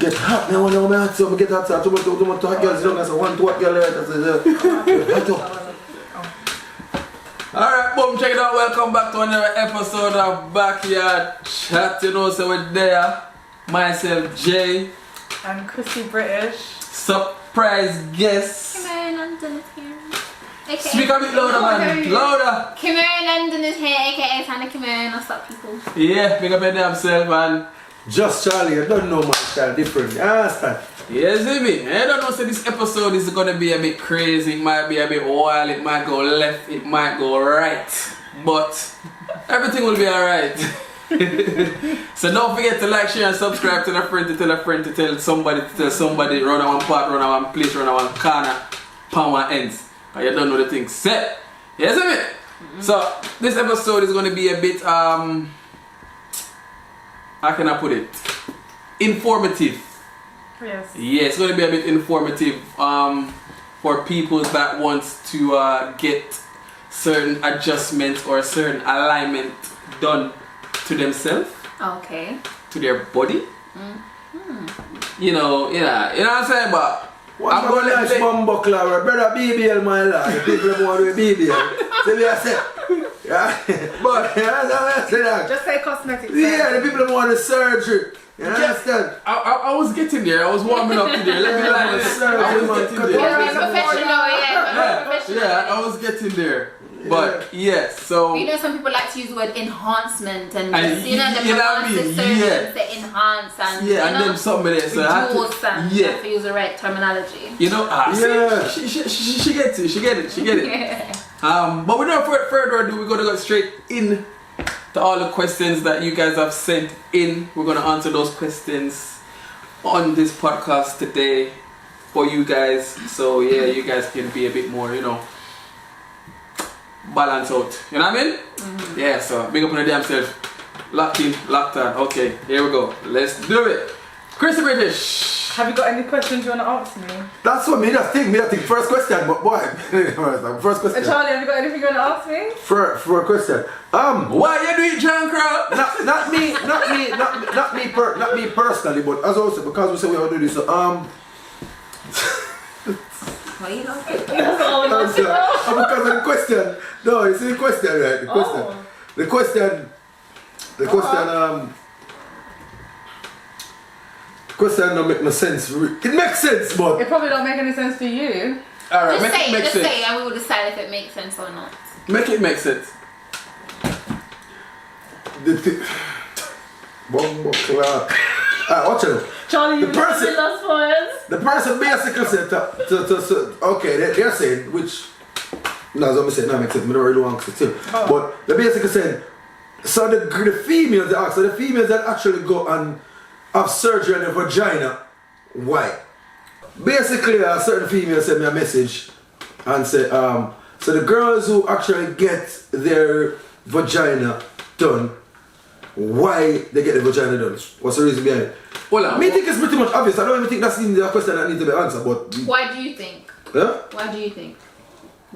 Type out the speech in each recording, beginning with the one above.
get hot now, so I get hot, so too much hot girls, I say one to hot girl, Alright, boom, check it out. Welcome back to another episode of Backyard Chat. You know, so we're there. Myself, Jay. I'm Krissybritish. Surprise guest. Kimera London is here. AKA Speak a bit louder, man. Louder. Kimera London is here, aka Tana Kimera, and stop people. Yeah, pick up your damn self, man. Just Charlie, I don't know my style different. You understand? Yeah, see me. I don't know, so this episode is gonna be a bit crazy. It might be a bit wild. It might go left. It might go right. But everything will be alright. So don't forget to like, share, and subscribe. Tell a friend to tell a friend to tell somebody to tell somebody. Run on one part, run on one place, run on one corner, pound one ends. And you don't know the thing set. Yes, see me? So this episode is gonna be a bit how can I put it? Informative. Yes. Yeah, it's gonna be a bit informative for people that wants to get certain adjustments or certain alignment done to themselves, Okay. to their body. You know what I'm saying, but I'm going to nice bumbo clover, brother BBL my life. People want to do BBL. See me I say? Yeah. But I say that. Just say cosmetics. Yeah, the people want the surgery. You understand? I was getting there. I was warming up to there. Let me lie. I was getting You're there. professional, professional. Yeah, I was getting there. But yes, so You know, some people like to use the word enhancement and And you know the you know what I mean? plastic surgeons Yeah. that enhance and yeah, you and know, then somebody so I had jewels and to, you have to use the right terminology. you know, Yeah. see, she gets it, she get it. Yeah. But without further ado, we're gonna go straight in to all the questions that you guys have sent in. We're gonna answer those questions on this podcast today for you guys. So yeah, you guys can be a bit more, balance out. You know what I mean? Yeah, so big up on the damn self. Locked in, locked on. Okay, here we go. Let's do it. Krissybritish. Have you got any questions you want to ask me? That's what me that think first question, but boy, first question. Charlie, have you got anything you want to ask me? For a question. Why you do it, John Crow? Not me personally, but as also because we say we all do this. Well, you know. That's all I'm asking. Because of the question. No, you see the question, right? The question. Oh. The question. The question don't make no sense. It makes sense, but It probably don't make any sense to you. Alright, Just make say it make it, sense. just say it, and we will decide if it makes sense or not. Make it make sense. watch it. Charlie, you The person- really lost words. The person basically said okay, they're saying, which no, as I'm saying, that makes sense. I don't really want to say, but they basically said, so the females they ask, so the females that actually go and have surgery on their vagina, why? Basically, a certain female sent me a message and said, so the girls who actually get their vagina done, why they get the vagina done? What's the reason behind it? Well, I think it's pretty much obvious. I don't even think that's even the question that needs to be answered, but Why do you think? yeah? Why do you think?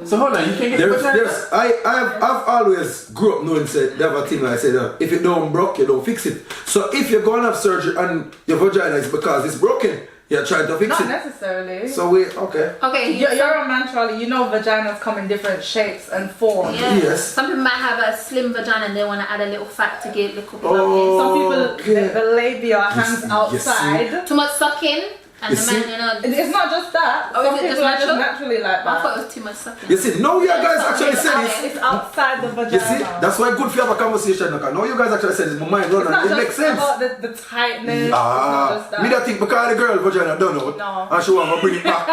so hold on, you can get the vagina? I've always grew up knowing they have a thing like I said, if it don't broke, you don't fix it. So if you're going to have surgery and your vagina is because it's broken, you're trying to fix Not it. necessarily. So okay. Okay, You're a man, Charlie. You know vaginas come in different shapes and forms. yeah. Yes. Some people might have a slim vagina and they want to add a little fat to give a little bit Oh. Some people, Okay. the labia hangs see. outside. too much sucking and You the man, It's not just that. Oh, Some is it people just are just natural? naturally like I thought that. it was too much sucking. You see, now you guys actually said it's it. It's outside the vagina. You see, that's why good for you have a conversation. Because now you guys actually said it, my mind run It's and not it just makes sense. about the tightness. It's not just that. Me that think because the girl vagina done out No. and she want to bring it back.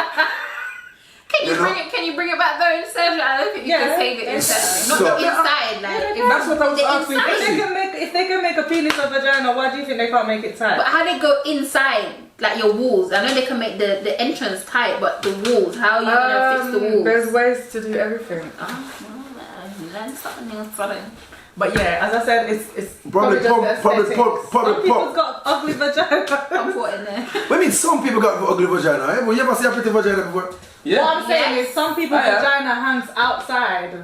Can you bring it back though in surgery? I don't think you Yeah. can save it in surgery. Not So- inside, like if That's what I was the asking. inside. If they can make a penis a vagina, why do you think they can't make it tight? But how they go inside, like your walls? I know they can make the entrance tight, but the walls, how are you gonna fix the walls? There's ways to do everything. Learn something new, something. But yeah, as I said, it's Probably just pump- aesthetics. probably Some people's pump. got ugly vagina. I'm put in there. I mean, some people got ugly vagina. Eh? But you ever see a pretty vagina before? Yeah. What I'm saying Yes. is some people's Yeah. vagina hangs outside.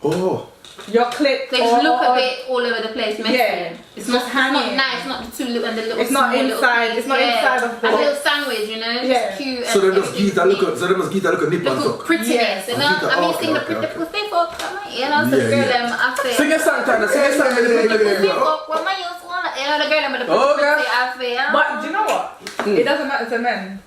Oh. your clit. They just look a bit all over the place, messy. Yeah. It's Just not hanging. nice. It's not the two little and the little. It's not small little inside. piece. It's not inside of the. A little sandwich, you know. Yeah. Just cute. So and they just everything's get a look. neat. So they must get a look at nip and Look tuck. prettiness, Yes. you know. Okay, I mean, okay, sing the okay, pretty okay. pussy fuck, you know. So the Yeah, girl yeah. them after. Sing a song, Tana. Sing a song. Pussy fuck, what am I used to? You know, the girl them with the Oh, pretty God. pussy after. But do you know what? It doesn't matter to men.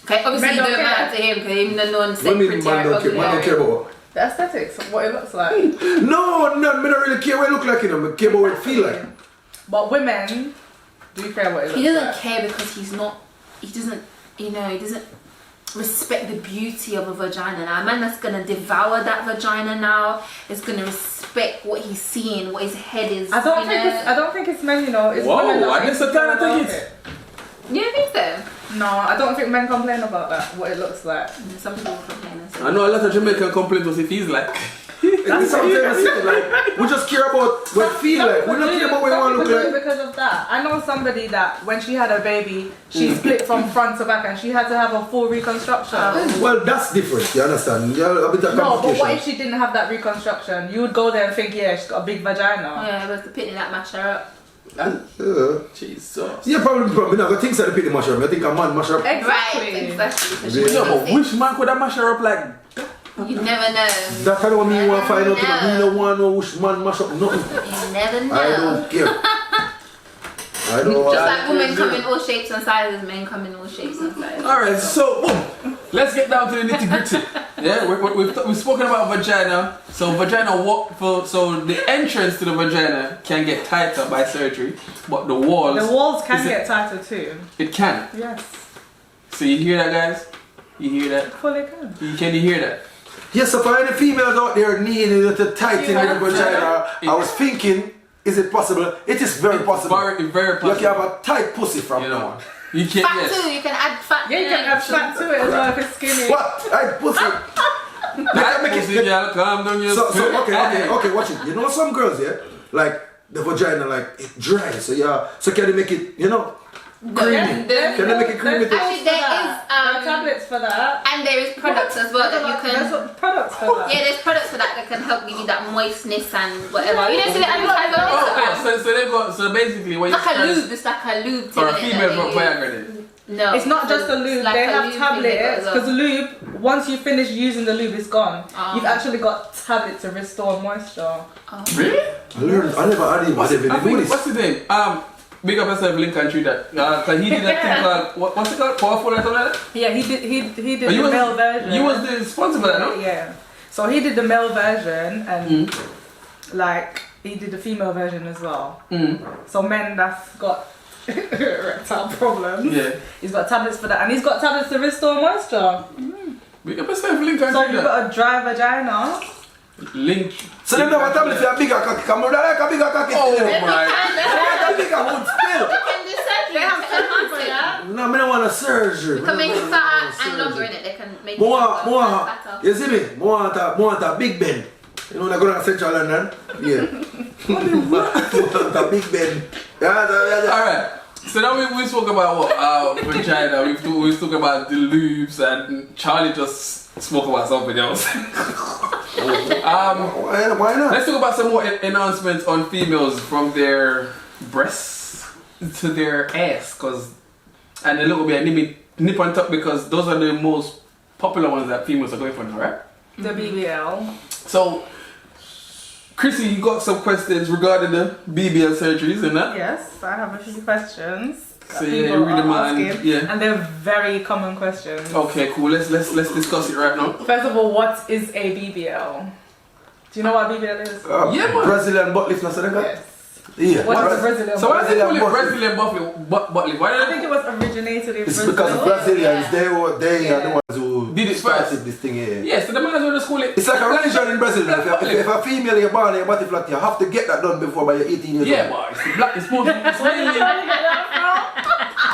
Okay, obviously Men you don't don't care. matter to him because him no one said What do you pretty mean man or don't care? ugly. Man don't care about what? The aesthetics of what it looks like. No, me don't really care what it look like, you know. I care about what it feel like. But women do care what it looks He doesn't like. care because he doesn't respect the beauty of a vagina. Now, a man that's gonna devour that vagina now is gonna respect what he's seeing, what his head is. I don't think it's men, you know. It's Whoa, women that I didn't insecure say that, I about think it. You don't think so? No, I don't think men complain about that. What it looks like. Some people complain and say. I know a lot of Jamaican complain what it feels like. That's something I say, like, we just care about what it feel like. We don't care about what we want to look Some people do like. it because of that. I know somebody that when she had a baby, she split from front to back and she had to have a full reconstruction. Well, that's different, you understand? You have a bit of No, but what if complication. she didn't have that reconstruction? You would go there and think, yeah, she's got a big vagina. Yeah, but the pitney that mash her up. Jesus. Yeah, probably not. I think so. The pity mash up. I think a man mash up. Right, Exactly. exactly. So Yeah. she No, wouldn't but say- which man could have mash her up like? You never know. That's kind of what me want to find out. No. Me no want no which man mash up nothing. You never know. I don't care. I don't Just want. like women come in all shapes and sizes, men come in all shapes and sizes. Alright, so boom. Let's get down to the nitty gritty. Yeah, we've spoken about vagina. So so the entrance to the vagina can get tighter by surgery, but the walls. The walls can is it- get tighter too. It can. Yes, So you hear that, guys? You hear that? fully can. Can you hear that? Yes, so for any females out there needing to tighten their vagina, I was thinking, is it possible? It is very possible. Very, very You can possible. have a tight pussy from You now know. on. You can. Fat Yes. too, you can add fat. Yeah, you can add fat to it as well if it's skinny. What? Tight pussy? That pussy, girl, calm down your So spirit. okay, watch it. You know some girls, yeah, like the vagina, like it dry. So yeah, so can they make it, you know, creamy? Yeah, Can they make it creamy? too? Actually, there There is are tablets for that. and there is products as well that you There's can. products for that. Yeah, there's products for that can help give you that moistness and whatever. You don't see the advertisement on Oh, Instagram. so they've got basically when you Like a lube, it's like a lube thing. or a innit, female that they Viagra use. then. No, It's not just a lube, like they a have lube thing they got tablets as well. because lube, once you finish using the lube, it's gone. Oh. You've actually got tablets to restore moisture. Really? I never had it. What's I never knew this. what's his name? Big up yourself, Lincoln Tree that. Cause he did that thing called what's it called? Powerful or something like that? Yeah, he did But the male version. You was the sponsor for that, no? Yeah. So he did the male version and like he did the female version as well. So men that's got erectile problems. Yeah. He's got tablets for that and he's got tablets to restore moisture. Big up yourself, Lincoln So Tree you've that. got a dry vagina. Link. So them never tell me if you're a bigger cocky. Come on, like a bigger cocky. Oh still. my. Like a bigger wood still. You can do surgery. They have surgery for that. No, I don't want a surgery. You can make it fatter and longer in it. They can make it More, fatter. you see me? More want a big Ben. You know, they're going to Central London. Yeah. Want a big Ben. Yeah. Alright. So now we spoke about what vagina, we spoke about the lubes and Charlie just spoke about something else. Why not? Let's talk about some more announcements on females from their breasts to their ass, and a little bit of nip on top because those are the most popular ones that females are going for now, right? The BBL. So, Chrissy, you got some questions regarding the BBL surgeries and that? Yes, I have a few questions. that So yeah, people read them are out and- asking, yeah. and they're very common questions. Okay, cool. Let's discuss it right now. First of all, what is a BBL? Do you know what BBL is? Yeah, man. Brazilian butt lift, no, so they got. Yes. Yeah. What's the Brazilian? So why do they call it Brazilian Brazilian butt lift? Why I did think they it was originated in It's Brazil. because of Brazilians, Yeah. they are the ones who Did it started first. this thing here. Yeah, so they might as well just call it. It's like a religion in Brazil. Black butt If a female you're born your body flat, you have to get that done before by your 18 years Yeah, old. but it's black.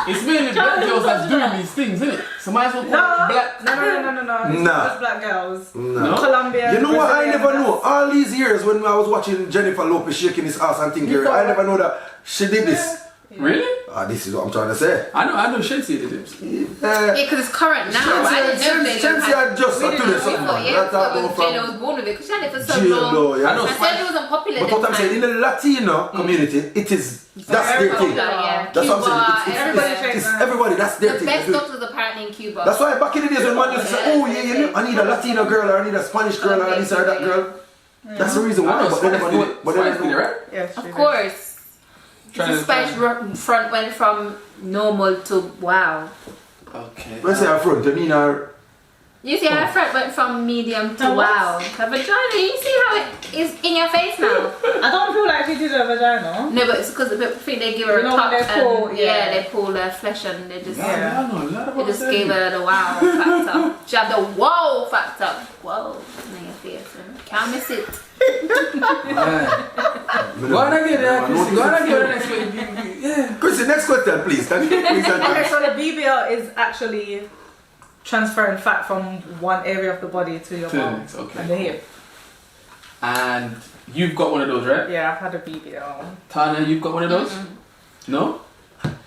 It's mainly black girls that's doing these things, isn't it? So might as well call it black. No. It's Nah. just black girls. No. Colombian. You know what? I Brazilian, never knew. that's- All these years when I was watching Jennifer Lopez shaking his ass and thinking, You thought I never know that she did this. Really? This is what I'm trying to say. I know Shensi did it. Yeah, because it's current now. I didn't know if Shensi had just we to didn't do know something. before, yeah, That's how because from J-Lo was born with it, because she had it for so J-Lo, long. yeah. I know. And J-Lo wasn't popular But at what the I'm saying, in time. the Latino community, it is, that's Very their thing. popular, yeah. That's what I'm saying. Cuba, It's everybody it's everybody, that's their The thing. best They do it. doctors apparently in Cuba. That's why back in the days when man used to say, oh yeah, I need a Latino girl, or I need a Spanish girl, or I need that girl. That's the reason why. But they never do it. But they never do it. right? Yes, Of course. The Spanish front went from normal to wow. Okay. Let's say her front, I mean her. You see her front went from medium to Her what? wow. Her vagina, you see how it is in your face now? I don't feel like she did a vagina. No, but it's because I think they give her You a know top when they pull, and yeah. they pull her flesh and they just Yeah. I know a lot they about just that. gave her the wow factor. She had the wow factor. Whoa, in your face. Can't miss it. Go on again, Chrissy. Go on again. Next one. Yeah. Chrissy, next question, please. Thank you. Please, thank Okay, you. so the BBL is actually transferring fat from one area of the body to your To the bum next, okay. and the hip. And you've got one of those, right? Yeah, I've had a BBL. Tana, you've got one of those? No?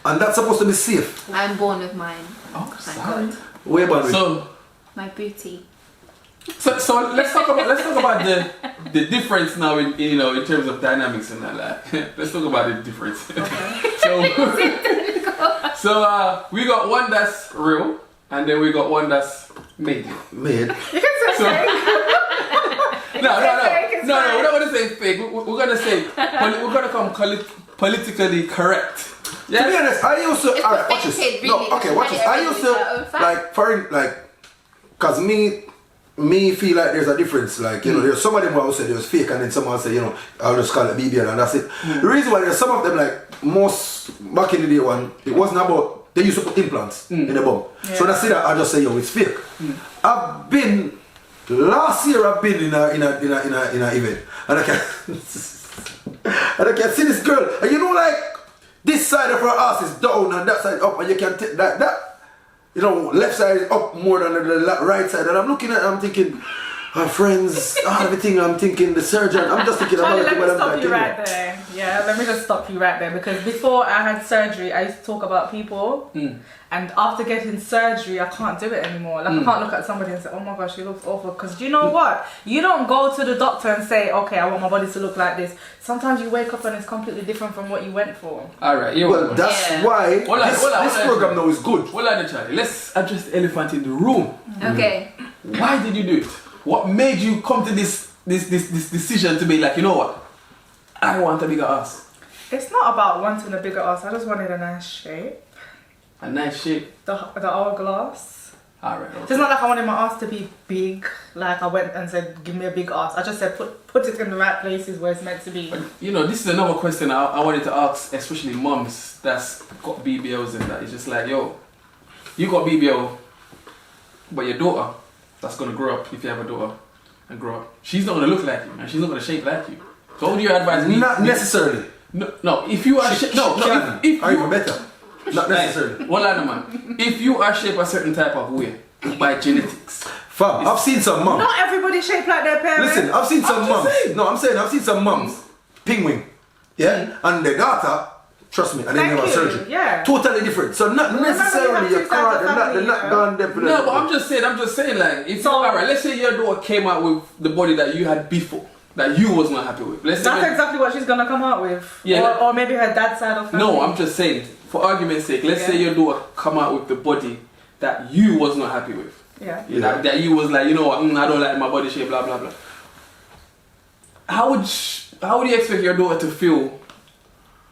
And that's supposed to be safe. I'm born with mine. Oh, Thank sorry. God. Way back. So My booty. So let's talk about the difference now in in terms of dynamics and that. Like, let's talk about the difference. so we got one that's real, and then we got one that's made. Made. You can say So, fake. no, fake, it's we're fine. not gonna say fake. We're gonna say we're gonna come politically correct. To be honest, I used to. It's Alright, watch perfected, this. really. No, okay, watch this. I used to cause me feel like there's a difference. Like there's some of them who say it was fake, and then someone say I'll just call it BBL and that's it. The reason why there's some of them like most back in the day one, it wasn't about they used to put implants in the bum. Yeah. So that's it. I just say it's fake. I've been last year. I've been in a event, and I can see this girl, and like. This side of her ass is down and that side up, and you can take that left side is up more than the right side. And I'm looking at it, I'm thinking, her friends, everything. I'm thinking the surgeon. I'm just thinking about Charlie, it. let me stop you right there. Yeah, let me just stop you right there, because before I had surgery, I used to talk about people, and after getting surgery, I can't do it anymore. Like I can't look at somebody and say, "Oh my gosh, she looks awful." Because you know what? You don't go to the doctor and say, "Okay, I want my body to look like this." Sometimes you wake up and it's completely different from what you went for. All right. Well, that's why this program now is good. Hold on, Charlie. Let's address the elephant in the room. Okay. Why did you do it? What made you come to this decision to be like, you know what? I want a bigger ass. It's not about wanting a bigger ass. I just wanted a nice shape. A nice shape. The hourglass. Alright. So it's not like I wanted my ass to be big. Like I went and said, "Give me a big ass." I just said, "Put it in the right places where it's meant to be." But, this is another question I wanted to ask, especially moms that's got BBLs and that. It's just like, yo, you got BBL, but your daughter, that's gonna grow up, if you have a daughter, and grow up, she's not gonna look like you, and she's not gonna shape like you. So what would you advise me? Not necessarily. No. If you are if or you even better. Not necessarily. One line, man. If you are shaped a certain type of way by genetics, Fam, I've seen some mums. Not everybody shaped like their parents. Listen, I've seen some I'm just mums. saying. No, I'm saying I've seen some mums. Penguin. Yeah? And their daughter, trust me, and they Thank never you, surgery. yeah. Totally different. So not necessarily you your have two sides car, of they're family, not yeah. gone definitely. no, but I'm just saying, like, if alright, let's say your daughter came out with the body that you had before, that you was not happy with. Let's say That's exactly what she's gonna come out with. Yeah, or maybe her dad's side of family. No, I'm just saying, for argument's sake, let's say your daughter come out with the body that you was not happy with. Yeah. That you was like, you know what, I don't like my body shape, blah blah blah. How would you expect your daughter to feel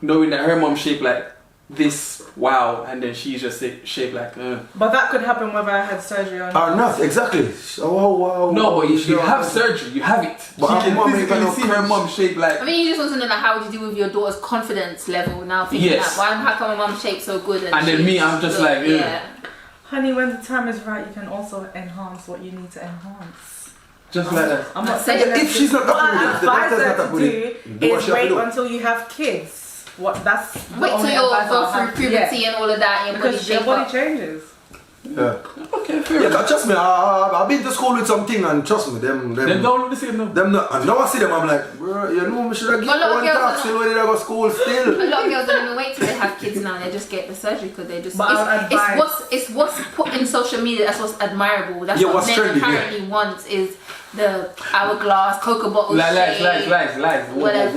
knowing that her mom shaped like this, wow, and then she's just shaped like But that could happen whether I had surgery or not. Or not, exactly. Oh, wow. No, but if you have surgery, you have it. But She her mom can ain't physically got no see her mom shaped like. I mean, you just want to know like, how would you do with your daughter's confidence level now? Thinking Yes. that, how come my mum shaped so good? And then me, I'm just like, yeah. Honey, when the time is right, you can also enhance what you need to enhance. Just like that. I'm not saying saying if she's not what happy with it, I if the advise doctor's her not to happy with do it, do what is she have to wait do. until you have kids. That's the Wait till only you advice go I'll through have. puberty and all of that, and your body Because your shape body up. changes. Yeah. Okay, fair Yeah, enough. trust me, I've been to school with something and trust me, them don't look the same now. them not, and now I see them, I'm like, bro, you know, me should have A given lot of one girls tax are still when they go to school still. A lot of girls don't even wait till they have kids now. They just get the surgery because they just. But I would advise- It's what's put in social media. That's what's admirable. That's Yeah, what what's men trendy, apparently want is the hourglass, Coca bottle Lies. shape, whatever.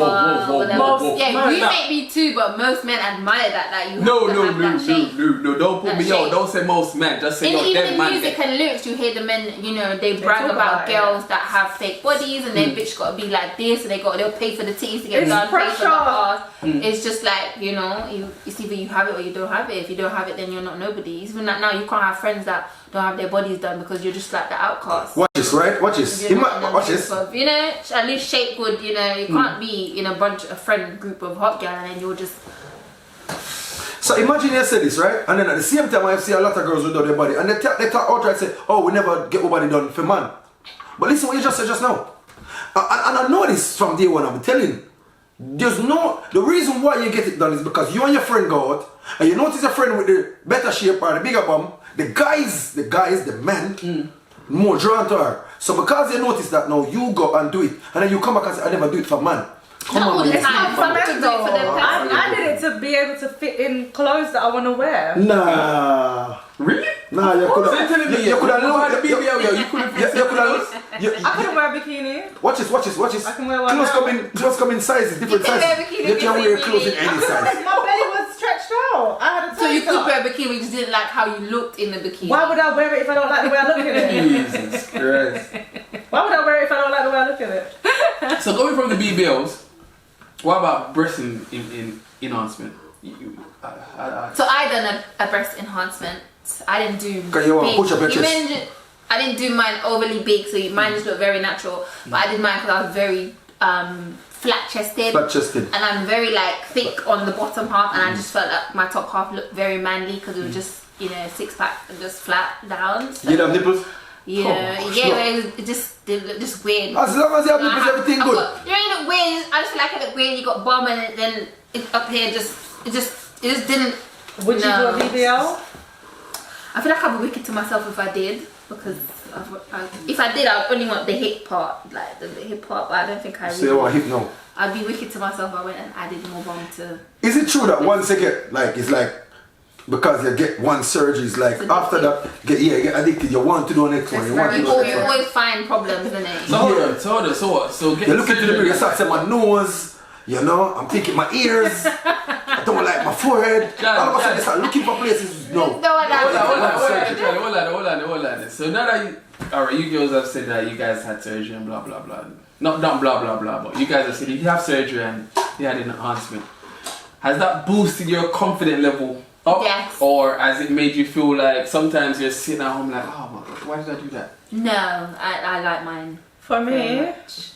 Most- Yeah, most- you may be too, but most men admire that you No, have to have that shape. no, don't put That me on. shape. Don't say most men. Just say Even them in man. music and lyrics, you hear the men, you know, they brag talk about about it. girls that have fake bodies and their bitch got to be like this, and they'll pay for the titties to get It's done, pay for the pressure. ass. It's just like, you know, it's either you have it or you don't have it. If you don't have it, then you're not nobody. Even like now, you can't have friends that don't have their bodies done because you're just like the outcast. Watch this, right? Watch this. You're not in a Watch group this. of, you know, at least shape good, you know, you can't be in a friend group of hot girl and then you're just. So imagine you say this, right? And then at the same time, I see a lot of girls without their body. And they talk outright say, oh, we never get our body done for man. But listen what you just said just now. And I know this from day one, I'm telling you. The reason why you get it done is because you and your friend go out, and you notice your friend with the better shape or the bigger bum, the men, more drawn to her. So because you notice that now, you go and do it. And then you come back and say, I never do it for man. Come Not on, all the man. time. Some men do it for their I did it to be able to fit in clothes that I want to wear. Nah. Really? Nah, you could So you're telling me you could have have the BBL, yo, you couldn't fit I couldn't wear a bikini. Watch this. I can wear one Clothes come in sizes, different You can wear sizes. bikini, You can wear bikini. clothes in any size. My belly was stretched out. I had a So you tank could top. wear a bikini, you just didn't like how you looked in the bikini. Why would I wear it if I don't like the way I look at it? Jesus Christ. Why would I wear it if I don't like the way I look at it? So going from the BBLs, what about breast enhancement? So I done a breast enhancement. I didn't do Okay, you want big. push up your You chest. mentioned- I didn't do mine overly big, so mine just looked very natural. But I did mine because I was very flat chested. Flat chested. And I'm very like thick on the bottom half, and I just felt like my top half looked very manly because it was just, you know, six pack and just flat down. So, You have nipples? yeah, Oh, yeah, sure. it just weird. As long as you have No, nipples, everything I've good. got- you know, you look weird. I just feel like I look weird. You got bum, and then up here it just didn't. Would you do No. a BBL? I feel like I'd be wicked to myself if I did, because if I did, I'd only want the hip part, like the hip part. But I don't think I So you want hip now. I'd be wicked to myself if I went and added more bum to. Is it true that once you get, like, it's like, because you get one surgery, it's like, It's after that, you get addicted, you want to do the next one, you want to do the You next one. always find problems in it. So hold on, so what? So get You look into the mirror, surgery. you start saying my nose, you know, I'm thinking my ears, I don't like my forehead. All of a sudden, you start looking for places, no. No, I Hold on. So now that you girls have said that you guys had surgery and blah blah blah. Not blah blah blah, but you guys have said you have surgery and you had an enhancement. Has that boosted your confidence level up? Yes. Or has it made you feel like sometimes you're sitting at home like, oh my god, why did I do that? No, I like mine. For very me, much.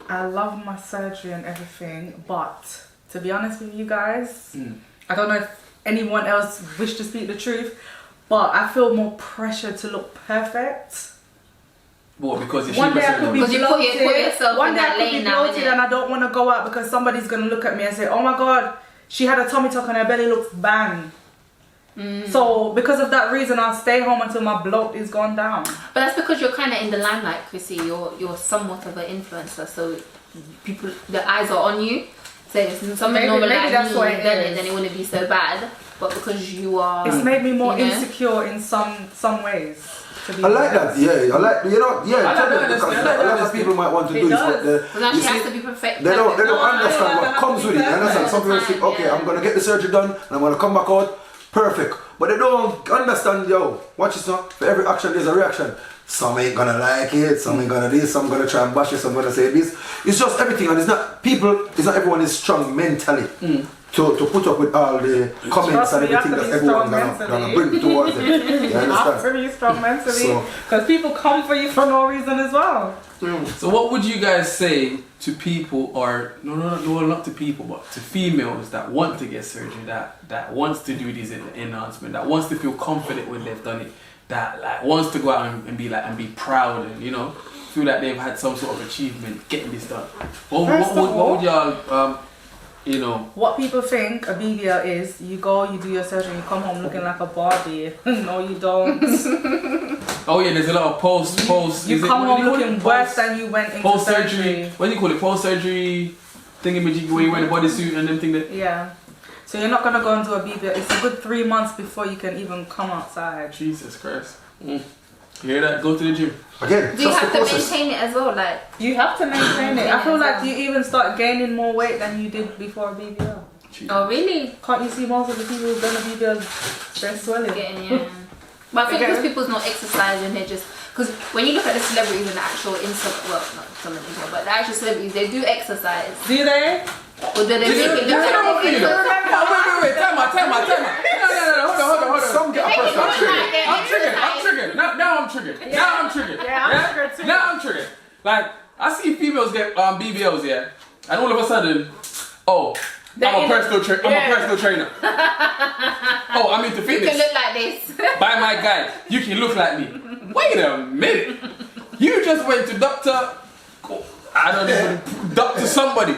I love my surgery and everything, but to be honest with you guys, I don't know if anyone else wish to speak the truth, but I feel more pressure to look perfect. What, because it's One day I could be Because you put bloated. yourself One in day that I could be lane now, bloated innit? and I don't want to go out because somebody's gonna look at me and say, "Oh my God, she had a tummy tuck and her belly looks bang." So because of that reason, I'll stay home until my bloat is gone down. But that's because you're kind of in the limelight, Chrissy. You're somewhat of an influencer, so people, the eyes are on you. So if something Maybe- normal maybe like that's me what it done is. it, then it wouldn't be so bad. But because you are, It's made me more you know? insecure in some ways. To be I like honest. that, yeah. I like, you know, yeah. I like that because honesty, I like a lot that of people might want to It do this, does. but But now you she has see, to be perfect. they don't No, understand I what don't comes have with to it. be And that's perfect. some people think, Fine, okay, yeah. I'm gonna get the surgery done and I'm gonna come back out perfect. But they don't understand, yo, watch this now. For every action there's a reaction. Some ain't gonna like it, some ain't gonna this, some gonna try and bash it, some gonna say this. It's just everything, and it's not everyone is strong mentally to put up with all the comments Trust and me, you have everything to that be everyone's strong gonna mentally. bring towards it. You understand? After you strong mentally, So- because people come for you for no reason as well. So what would you guys say to people, or no, not to people, but to females that want to get surgery, that wants to do this enhancement, that wants to feel confident when they've done it, that like wants to go out and be proud and, you know, feel like they've had some sort of achievement getting this done. What would y'all you know. What people think a BBL is, you go, you do your surgery, you come home looking like a Barbie. No, you don't. Oh yeah, there's a lot of post. You come home looking worse than you went into post-surgery. surgery. What do you call it? Post-surgery thingamajig where you wear the bodysuit and them thing that. Yeah. So you're not gonna go and do a BBL. It's a good 3 months before you can even come outside. Jesus Christ. You hear that? Go to the gym. Again, Do you trust have the to process. maintain it as well? Like, You have to maintain it. I feel like Yeah. you even start gaining more weight than you did before a BBL. oh really? Can't you see most of the people who've done a BBL, they're swelling? Yeah. But I think because people's not exercising, they're just because when you look at the celebrities and the actual well, not some of them, but the actual celebrities, they do exercise. Do they? Or do they make it look like they do? Wait, time out. No, hold on. Some get a personal training. I'm triggered. Now I'm triggered. Yeah, I'm triggered too. Now I'm triggered. Like, I see females get BBLs, yeah, and all of a sudden, I'm a personal trainer. Oh, I'm into You fitness. can look like this. By my guide, you can look like me. Wait a minute. You just went to doctor somebody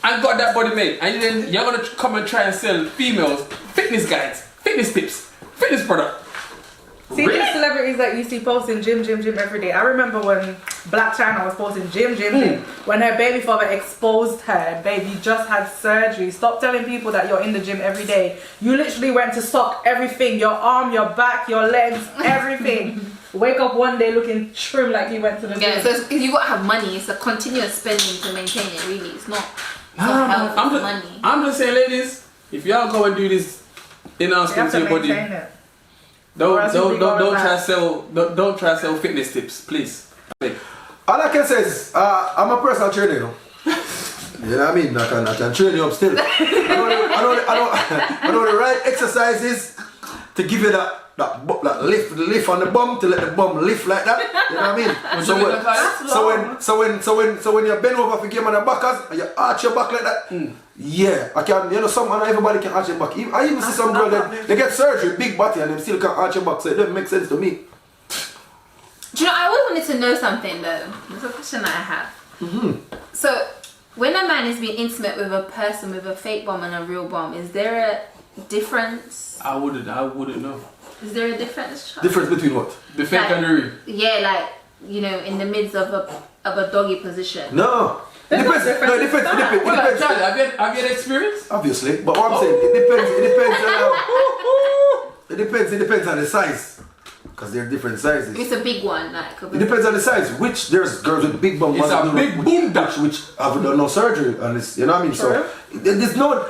and got that body made, and then you're gonna come and try and sell females fitness guides, fitness tips, fitness product. See these celebrities that you see posting gym every day. I remember when Black China was posting gym. When her baby father exposed her, babe, you just had surgery. Stop telling people that you're in the gym every day. You literally went to stock everything, your arm, your back, your legs, everything. Wake up one day looking trim like you went to the gym. Yeah, so you gotta have money. It's a continuous spending to maintain it. Really, it's not health, it's money. I'm just saying, ladies, if y'all go and do this in-house You have skin to to your body, maintain it. don't Don't try to sell fitness tips, please. All I can say is, I'm a personal trainer, you know. You know what I mean? I can train you up still. I know the right exercises to give you that lift on the bum, to let the bum lift like that. You know what I mean? So when you bend over for game on the backers and you arch your back like that, yeah, I can. You know, not everybody can arch your back. I even see some girls that they get surgery, big body, and they still can't arch your back. So it doesn't make sense to me. Do you know, I always wanted to know something though. There's a question that I have. So, when a man is being intimate with a person with a fake bum and a real bum, is there a difference? I wouldn't know. Is there a difference? Difference between what? The fake and the real. Yeah, like, you know, in the midst of a doggy position. No. It depends. No, it depends. Have you had experience? Obviously, but what I'm saying, it depends on the size. Because they're different sizes. It's a big one, like. It depends on the size. Which there's girls with big bum. It's a big boom dash. Which have done no surgery, and it's, you know what I mean. So there's no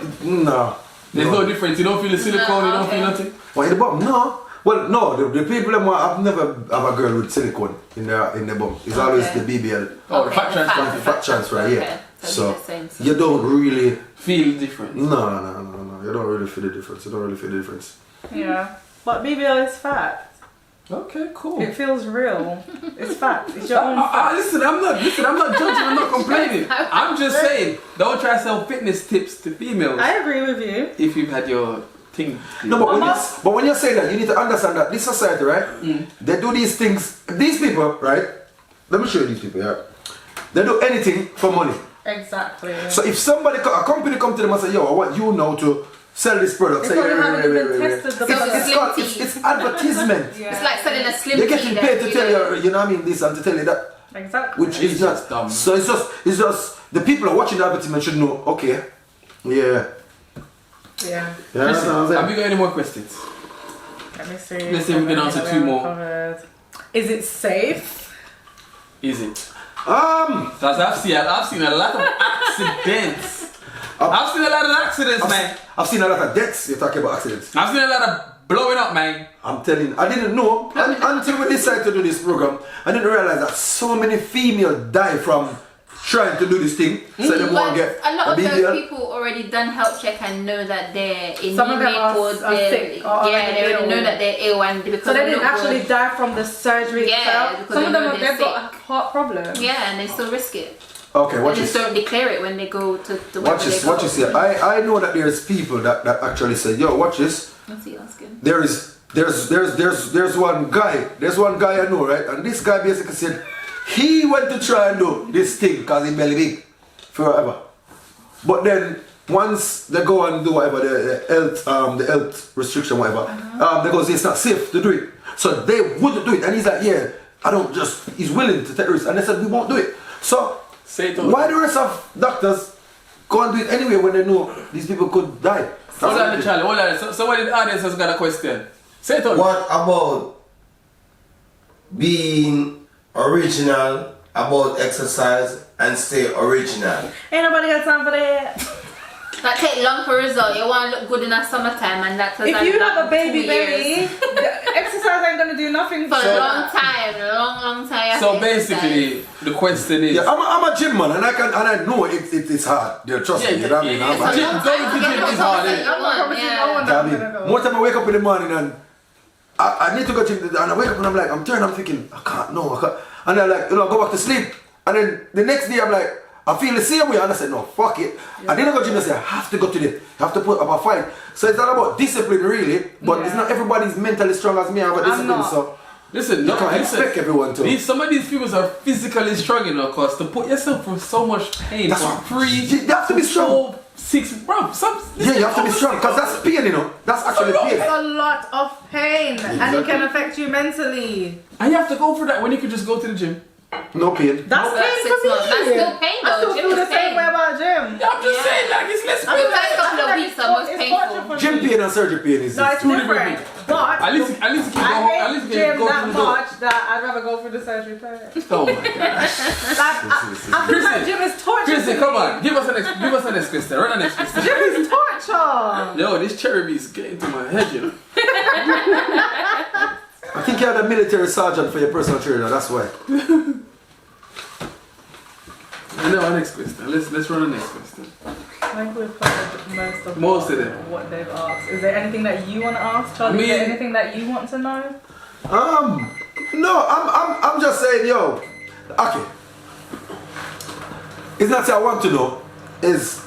There's no difference. You don't feel the silicone. You don't feel nothing. What, in the bum? No. Well, no. The people that I've never have a girl with silicone in the bum. It's always the BBL. Oh, the fat transfer. The fat transfer, yeah. Okay. So same. you don't really feel different. No. You don't really feel the difference. Yeah. But BBL is fat. Okay, cool. It feels real. It's fat. It's your own fat. Listen, I'm not judging, I'm not complaining. I'm just saying, don't try to sell fitness tips to females. I agree with you. If you've had your thing. No, but when you say that, you need to understand that this society, right? They do these things. These people, right? Let me show you these people, yeah. They do anything for money. Exactly. So if a company come to them and say, yo, I want you now to sell this product. It's It's advertisement. Yeah. It's like selling a slim They're getting tea paid that, to tell you, you know what I mean, this and to tell you that. Exactly. Which is not dumb. So it's just the people are watching the advertisement should know, okay. Yeah. Yeah. That's what I'm saying. Have you got any more questions? Let me see. Let's see if we can answer two more. Covered. Is it safe? Is it? Because I've seen a lot of accidents. I've seen a lot of accidents, man. I've seen a lot of deaths. You're talking about accidents. I've seen a lot of blowing up, man. I'm telling you, I didn't know until we decided to do this program. I didn't realize that so many females die from trying to do this thing. So they won't get a lot of BBL. those people already done health check and know that they're in Some of them or are sick or they already know that they're ill and because so they didn't actually die from the surgery itself. because Some of them they've got a heart problem. Yeah, and they still risk it. Okay, watch And they this. don't declare it when they go to the Watch this. Watch this here. I know that there's people that actually say, yo, watch this. What's he asking? There's one guy. There's one guy I know, right? And this guy basically said he went to try and do this thing because he belly big forever. But then once they go and do whatever the health restriction, whatever, they go say it's not safe to do it. So they wouldn't do it, and he's like, yeah, he's willing to take risks, and they said we won't do it. So why the rest of doctors go and do it anyway when they know these people could die? Hold on, Charlie, hold on. Somebody in the audience has got a question. Say it all. What about being original about exercise and stay original? Ain't nobody got time for that. That take long for result. You want to look good in the summertime, and that's If you have a baby, exercise ain't gonna do nothing for a long time. So basically, the question is, yeah, I'm a gym man, and I know it's hard. Trust me, you know what I mean. Going to the gym is hard. More time I wake up in the morning and I need to go to gym, and I wake up and I'm tired. I'm thinking I can't, and I'm like, go back to sleep, and then the next day I'm like, I feel the same way, and I said, no, fuck it. I didn't go to gym and say, I have to go today. I have to put up a fight. So it's all about discipline, really, but it's not everybody's mentally strong as me. I have a discipline, so listen, you can't expect everyone to. Some of these people are physically strong enough, cause to put yourself through so much pain for free. You have to be strong. 6, bro. Yeah, you have to be strong, because that's pain, That's actually pain. It's a lot of pain, and it can affect you mentally. And you have to go for that when you could just go to the gym. No pain. That's pain for me. That's still pain though. I still feel the same way about gym. I'm just saying, like, it's less I mean, the first couple of weeks are most painful. Gym pain and surgery pain is No, it's different. But at least you can I hate gym go that through the door. much that I'd rather go for the surgery period. Oh my gosh. I feel like gym is torture. Chrissy, come on, give us an next question. Run an next question. Gym is torture. Yo, this cherry bee is getting to my head, I think you had a military sergeant for your personal trainer, that's why. I know our next question. Let's run the next question. I think we've covered Most of them. what they've asked. Is there anything that you want to ask, Charlie? Is there anything that you want to know? No, I'm just saying, yo. Okay. It's not that I want to know. It's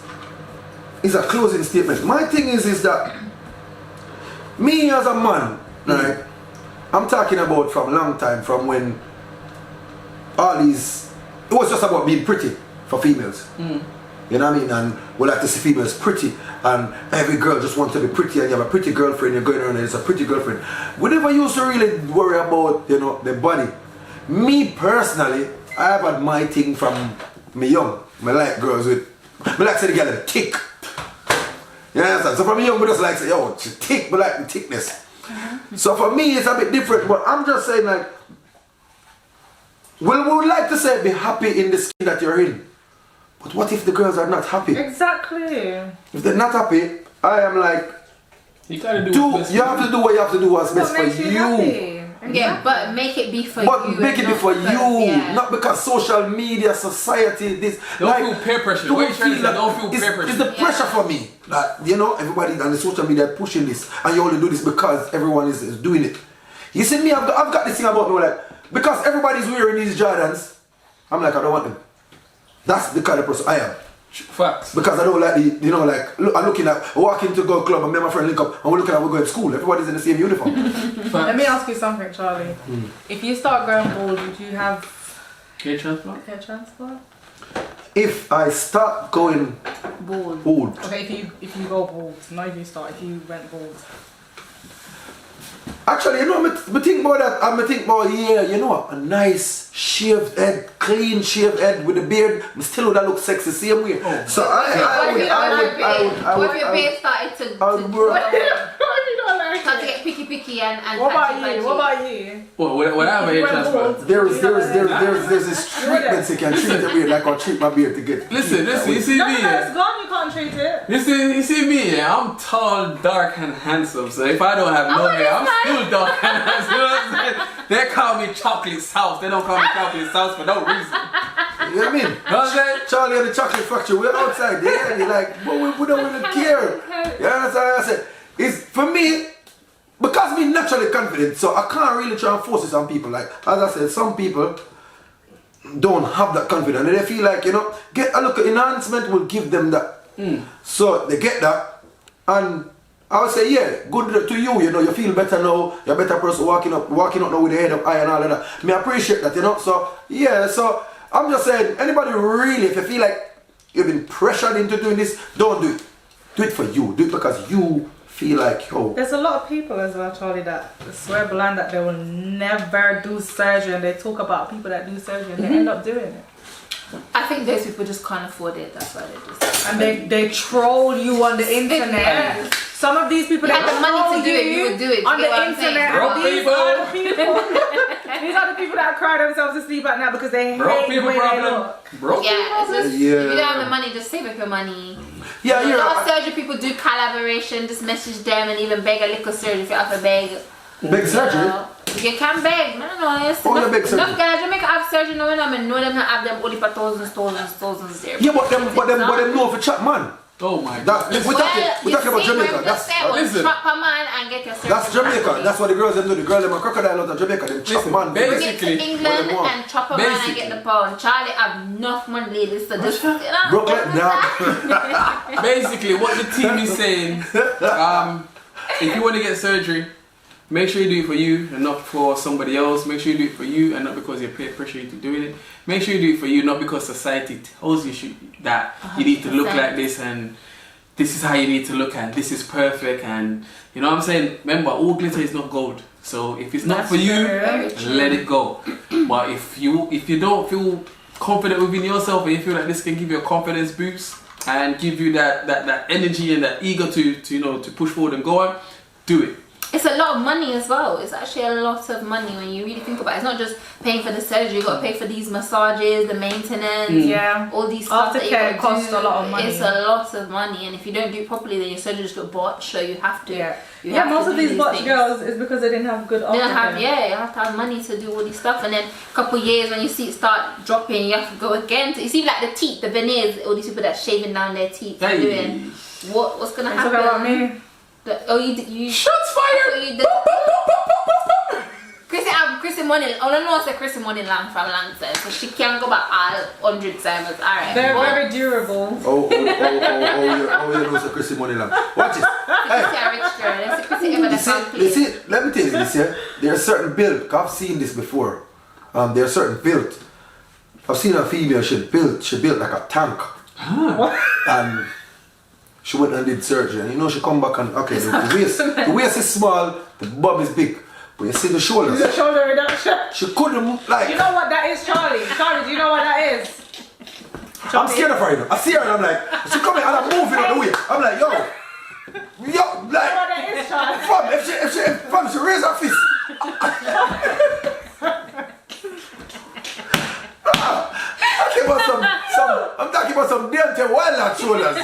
a closing statement. My thing is that me as a man, right? I'm talking about from a long time, from when all these, it was just about being pretty for females. You know what I mean? And we like to see females pretty, and every girl just wants to be pretty, and you have a pretty girlfriend, you're going around and it's a pretty girlfriend. We never used to really worry about, the body. Me personally, I have had my thing from me young. I like girls with, I like to see the girl with thick. You understand? So from me young, we just like say, yo, she's thick, but like the thickness. So for me, it's a bit different, but I'm just saying, like, well, we would like to say be happy in the skin that you're in. But what if the girls are not happy? Exactly. If they're not happy, I am like, you gotta you have to do what you have to do what's best for you. Yeah, but make it be for you. But make it be for because, you, not because social media, society, this. Don't feel peer pressure. What you trying to say? Don't feel peer pressure. It's the pressure for me. Like, everybody on the social media pushing this, and you only do this because everyone is doing it. You see me, I've got this thing about me, like, because everybody's wearing these Jordans, I'm like, I don't want them. That's the kind of person I am. Facts. Because I don't like I'm looking at walking to go club and me and my friend link up and we're looking at we're going to school. Everybody's in the same uniform. Let me ask you something, Charlie. If you start going bald, would you have hair transplant? Hair transplant? If I start going bald. Okay, if you go bald, not if you went bald. Actually, I think about that. I think about, a nice shaved head, clean shaved head with a beard. I still would look sexy same way. So I would. What if your beard started to start to get picky and What about you? What I have a hair transplant. There's this treatment you can treat the beard like I treat my beard to get. Listen, you see me. It's gone, you can't treat it. You see me, I'm tall, dark, and handsome. So if I don't have no hair, I'm still dark and handsome. You know what I'm saying? They call me Chocolate Sauce. They don't call me Chocolate Sauce for no reason. You know what I mean? You know what I'm saying? Charlie and the Chocolate Factory, we're outside there. You're like, but we don't really care. You understand what I said? It's for me, because I'm naturally confident, so I can't really try and force it on people. Like, as I said, some people don't have that confidence. And they feel like, get a look at enhancement will give them that. So they get that, and I would say, yeah, good to you, you feel better now, you're a better person walking up now with the head up high and all of that. I appreciate that, so yeah, so I'm just saying, anybody really, if you feel like you've been pressured into doing this, don't do it. Do it for you. Do it because you feel like, yo. There's a lot of people as well, Charlie, that swear blind that they will never do surgery, and they talk about people that do surgery and they end up doing it. I think those people just can't afford it. That's why they do it. And they troll you on the internet. Some of these people You that had the money to do it, you would do it. on You get what the I'm saying? internet. Broke And these people. are the people. These are the people that cry themselves to sleep at night because they Broke hate the people way they problem. look. Broke Yeah, it's just, Yeah. if you don't have the money, just save up your money. Yeah, A you're lot of surgery people do collaboration, just message them and even beg a little surgery if you have to beg. big surgery. You can beg. No. It's Oh, the big surgery. enough guys Jamaica have surgery no one and know them not have them only for thousands there. Yeah, but them know for chat, man. Oh my That, god. we're talking about Jamaica. listen. Trap a man and get your surgery. That's Jamaica. That's what the girls them do. The girls them are crocodile out of Jamaica. Them chop Listen, man. baby. Bring it to Basically, England what they want. and chop a man and Basically. get the pound. Charlie have enough money ladies to just Brooklyn, nah. Basically, what the team is saying, if you want to get surgery, make sure you do it for you and not for somebody else. Make sure you do it for you and not because you're peer pressure into doing it. Make sure you do it for you, not because society tells you that you need to look 100%. like this and this is how you need to look and this is perfect and you know what I'm saying? Remember, all glitter is not gold. So if it's not That's for you, very true. let it go. But if you don't feel confident within yourself and you feel like this can give you a confidence boost and give you that energy and that ego to push forward and go on, do it. It's a lot of money as well. It's actually a lot of money when you really think about it. It's not just paying for the surgery. You got to pay for these massages, the maintenance, Yeah. all these stuff that you got Aftercare to costs do. a lot of money. It's a lot of money, and if you don't do it properly, then your surgery just got botched. So you have to. Yeah. You Yeah, have most to of do these botch things. girls is because they didn't have good You don't have, aftercare. you have to have money to do all these stuff, and then a couple years when your teeth start dropping, you have to go again. You see, like the teeth, the veneers, all these people that shaving down their teeth, Hey. doing what's gonna You happen? talking about me? You Shots fired! you Chrissy money. Oh no, I said Chrissy money long from long time, so she can't go back all 100 times. Alright. They're very durable. Oh, you know so Chrissy money long. Watch it. Hey. You see, let me tell you this here. There's certain build. I've seen this before. There's certain build. I've seen a female. She built like a tank. And she went and did surgery. And you know she come back and okay, the waist is small, the bum is big. But you see the shoulders. The shoulder reduction. She couldn't like. You know what that is, Charlie? Charlie, do you know what that is? I'm scared of her, you know. I see her and I'm like, she coming and I'm moving out the way. I'm like, yo, You know what like, that is, Charlie? fam, she raise her fist. I'm talking about some Deontay Wilder shoulders.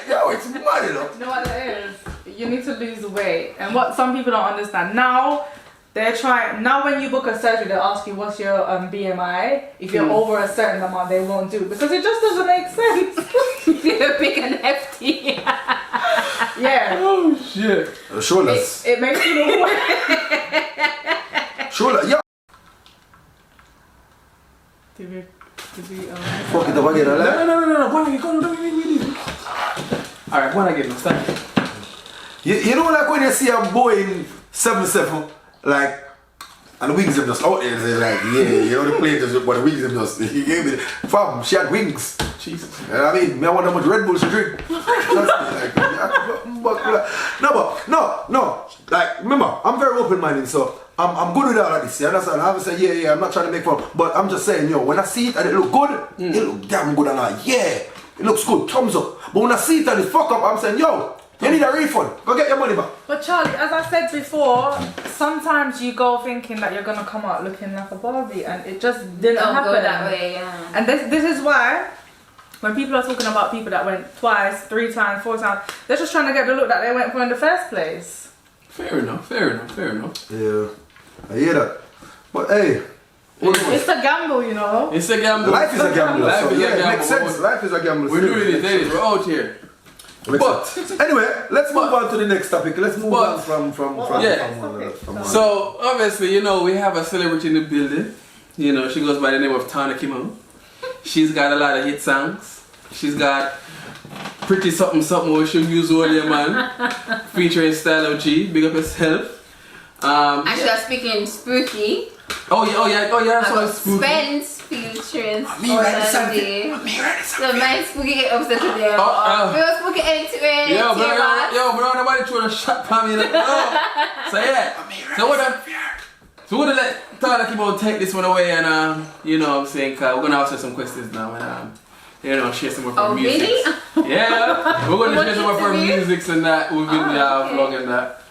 Yo, it's mad, you know. You know what that is? You need to lose weight. And what some people don't understand now, they're trying. Now, when you book a surgery, they ask you what's your BMI. If you're over a certain amount, they won't do it because it just doesn't make sense. You're big and hefty. Yeah. Oh shit. Shoulders. It makes you look weird. Shoulders, yeah. Fuck it up again, alright? No. Why are you going? Alright, when I get start. You know, like when you see a Boeing 77, like, and the wings them just out there, they're like, yeah, you know, the plane just, but the wings them just, he gave me, fam, she had wings. Jesus. You know what I mean? I wonder how much Red Bull she drink. Like, no. Like, remember, I'm very open-minded, so I'm good with all of this. You understand? I haven't said, yeah, I'm not trying to make fun, but I'm just saying, yo, when I see it and it look good, it look damn good, and I'm like, yeah, it looks good, thumbs up. But when I see it and it fuck up, I'm saying, yo, you need a refund. Go get your money back. But Charlie, as I said before, sometimes you go thinking that you're gonna come out looking like a Barbie, and it just didn't Don't happen go that way, yeah. And this is why, when people are talking about people that went twice, 3 times, 4 times, they're just trying to get the look that they went for in the first place. Fair enough. Yeah, I hear that. But hey, It's a gamble, you know. It's a gamble. life is a gamble. Life So is a yeah, it gamble. makes sense. Life is a gamble. We're doing it, ladies. We're out here. But Anyway, let's move on to the next topic. Let's move But- on from Yeah. one another. so obviously, you know, we have a celebrity in the building. You know, she goes by the name of Tana Kimon. She's got a lot of hit songs. She's got Pretty Something Something where she'll use all your man, featuring Style of G. Big up yourself. Actually, I was speaking spooky. Oh yeah, so spooky. Spence featuring Me ready Sandy. something. Me ready The something. man spooky get upset with them. We were spooky end to end. Bro, nobody throwing a shot for me. So yeah. So we're gonna let Tyler Kimbo take this one away and you know what I'm saying, cause we're gonna ask her some questions now and you know, share some of her music. Really? Yeah. We're gonna share some of her music and that we've been vlogging that.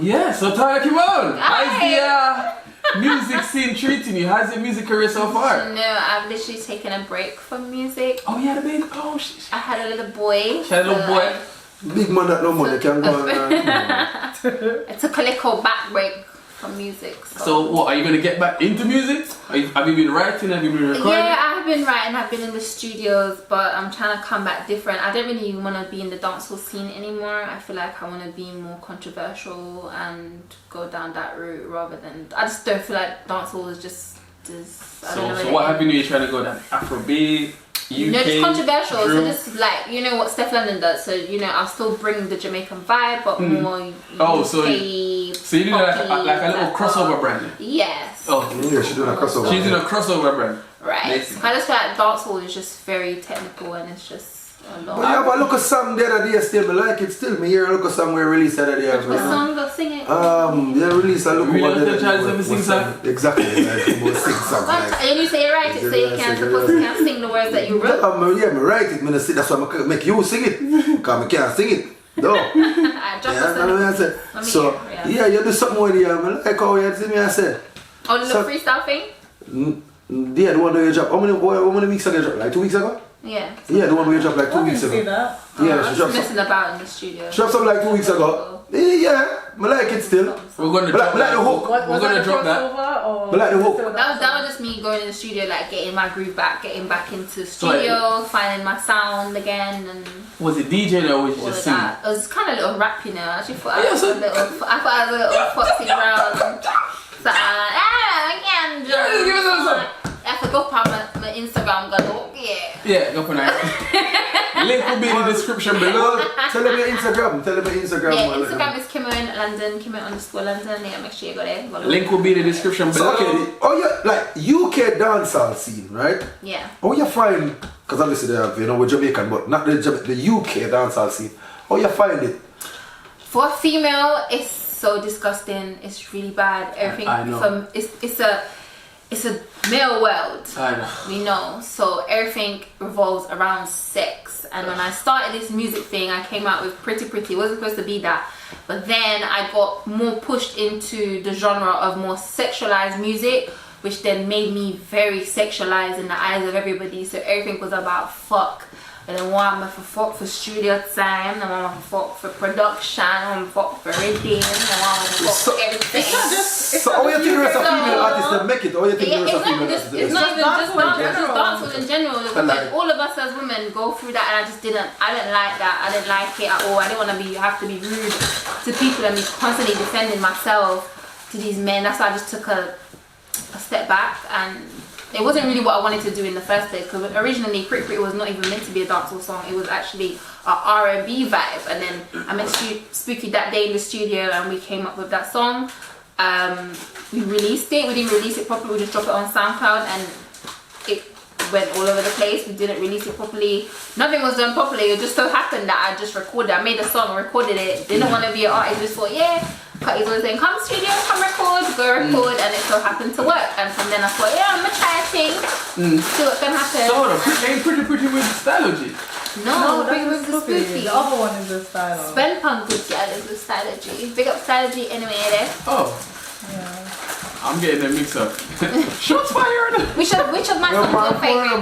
Yeah, so Tyler Kimbo, how's the music scene treating you? How's your music career so far? No, I've literally taken a break from music. Oh, you had a baby? Oh, shit. I had a little boy. She had a little boy. Big man that no money can go on. I took a little back break from music. So what, are you going to get back into music? Have you been writing? Have you been recording? Yeah, I've been writing, I've been in the studios, but I'm trying to come back different. I don't really want to be in the dancehall scene anymore. I feel like I want to be more controversial and go down that route rather than... I just don't feel like dancehall is just... I don't know. So what have you trying to go down? Afrobeat? UK, no, it's controversial. drill. So just like, you know what Steph London does. So, you know, I'll still bring the Jamaican vibe, but more UK, so you do like a little crossover brand? Yes. Oh, Yeah, she's doing a crossover. she's in a crossover brand. Right. I just feel like dancehall is just very technical and it's just a lot. But yeah, but look at song the other day still, me like it still. Me hear a look at song we released the other day. The song, go sing it. Yeah, release a look Really what want the to try to sing song? Exactly, like we'll sing song. Like. And you say it right, so you can't supposed to can't sing the words that you wrote. Yeah, me write it, me say that's why I make you sing it. Because I can't sing it. No. I just I said. So, yeah, you do something with it. I like how you see me, I said. On the freestyle thing? Yeah, the one that you dropped. How many weeks ago you dropped? Like 2 weeks ago? Yeah. Yeah, the one where you dropped like 2 weeks ago. That. Yeah, I'm she just dropped messing about in the studio. She dropped something like 2 weeks ago. Yeah, I like it still. We're going to drop like that. the hook. We're going to drop that. I like the hook. That was just me going in the studio, like getting my groove back, getting back into the studio, finding my sound again, and Was it DJing or was it all just of singing? that. It was kind of a little rap, you know. I actually thought Yeah, I was so- a little foxy brown. So I can't Yeah, give us some song. I forgot my Instagram got yeah. Yeah, go for that. Link will be in the description below. Tell them your Instagram. Yeah, Instagram is Kimmo_London, Kimmo_London. Yeah, make sure you go there. Go look. Link will be in the description So, below. okay, oh yeah, like UK dancehall scene, right? Yeah. How you find, because obviously they have, you know, we're Jamaican, but not the UK dancehall scene. How you find it? For a female, it's so disgusting. It's really bad. Everything I know. from it's a male world. I know. We know, so everything revolves around sex. And when I started this music thing, I came out with Pretty Pretty. It wasn't supposed to be that, but then I got more pushed into the genre of more sexualized music, which then made me very sexualized in the eyes of everybody. So everything was about fuck. And then one I'm for fuck for studio time, and one I'm fuck for production, one I'm fuck for reading, and one I'm fuck for everything. So how you think the rest of female artists that make it? How you think the rest of female artists that It's not even just dancehall in general. like- All of us as women go through that, and I didn't like that. I didn't like it at all. I didn't want to have to be rude to people and be constantly defending myself to these men. That's why I just took a step back, and it wasn't really what I wanted to do in the first place, because originally Pretty Pretty was not even meant to be a dancehall song. It was actually a R&B vibe, and then I met Spooky that day in the studio and we came up with that song. We released it. We didn't release it properly. We just dropped it on SoundCloud and it went all over the place. We didn't release it properly. Nothing was done properly. It just so happened that I just recorded. I made a song, recorded it. Didn't want to be an artist. Just thought, yeah. Cutty's always saying, come studio, come record, go record, and it so happened to work. And from then I thought, yeah, I'm gonna try a thing, see what's gonna happen. So hold on, ain't Pretty Pretty with Stylogy? No, bring that's with the spooky. The other one is the style. Spend punk good, yeah, there's the Stylogy. Big up Stylogy anyway there. Oh, Yeah. I'm getting them mixed up. Shots fired! Which of my songs are your favourite?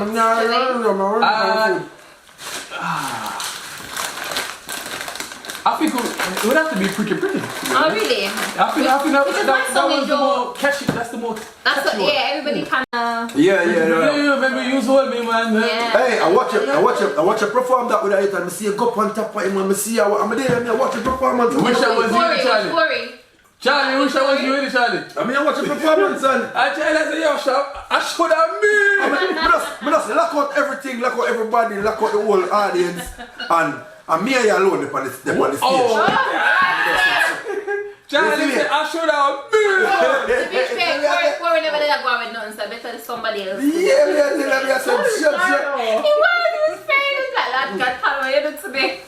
I think it would have to be Pretty Pretty. Oh really? I think that was the more catchy. That's the more That's what, catchy one. yeah, everybody kinda... Yeah. Yeah, remember you told me, man. Yeah. Hey, I watch you perform that with it and I see you go up on top of him and I see you, I'm there and I watch you performance. Wish I was you, Charlie. Corey. Charlie, wish I was you, really, Charlie. I mean, I watch your performance and I tell you, I say, yo, shop, I should have me. I just lock out everything, lock out everybody, lock out the whole audience and me and you alone up on the stage. Oh, Charlie said, I should have. To be fair, Corey never let that go with nothing, so better than somebody else. Yeah, me I tell him, I said, shut. He was saying like that. God, how are you doing today?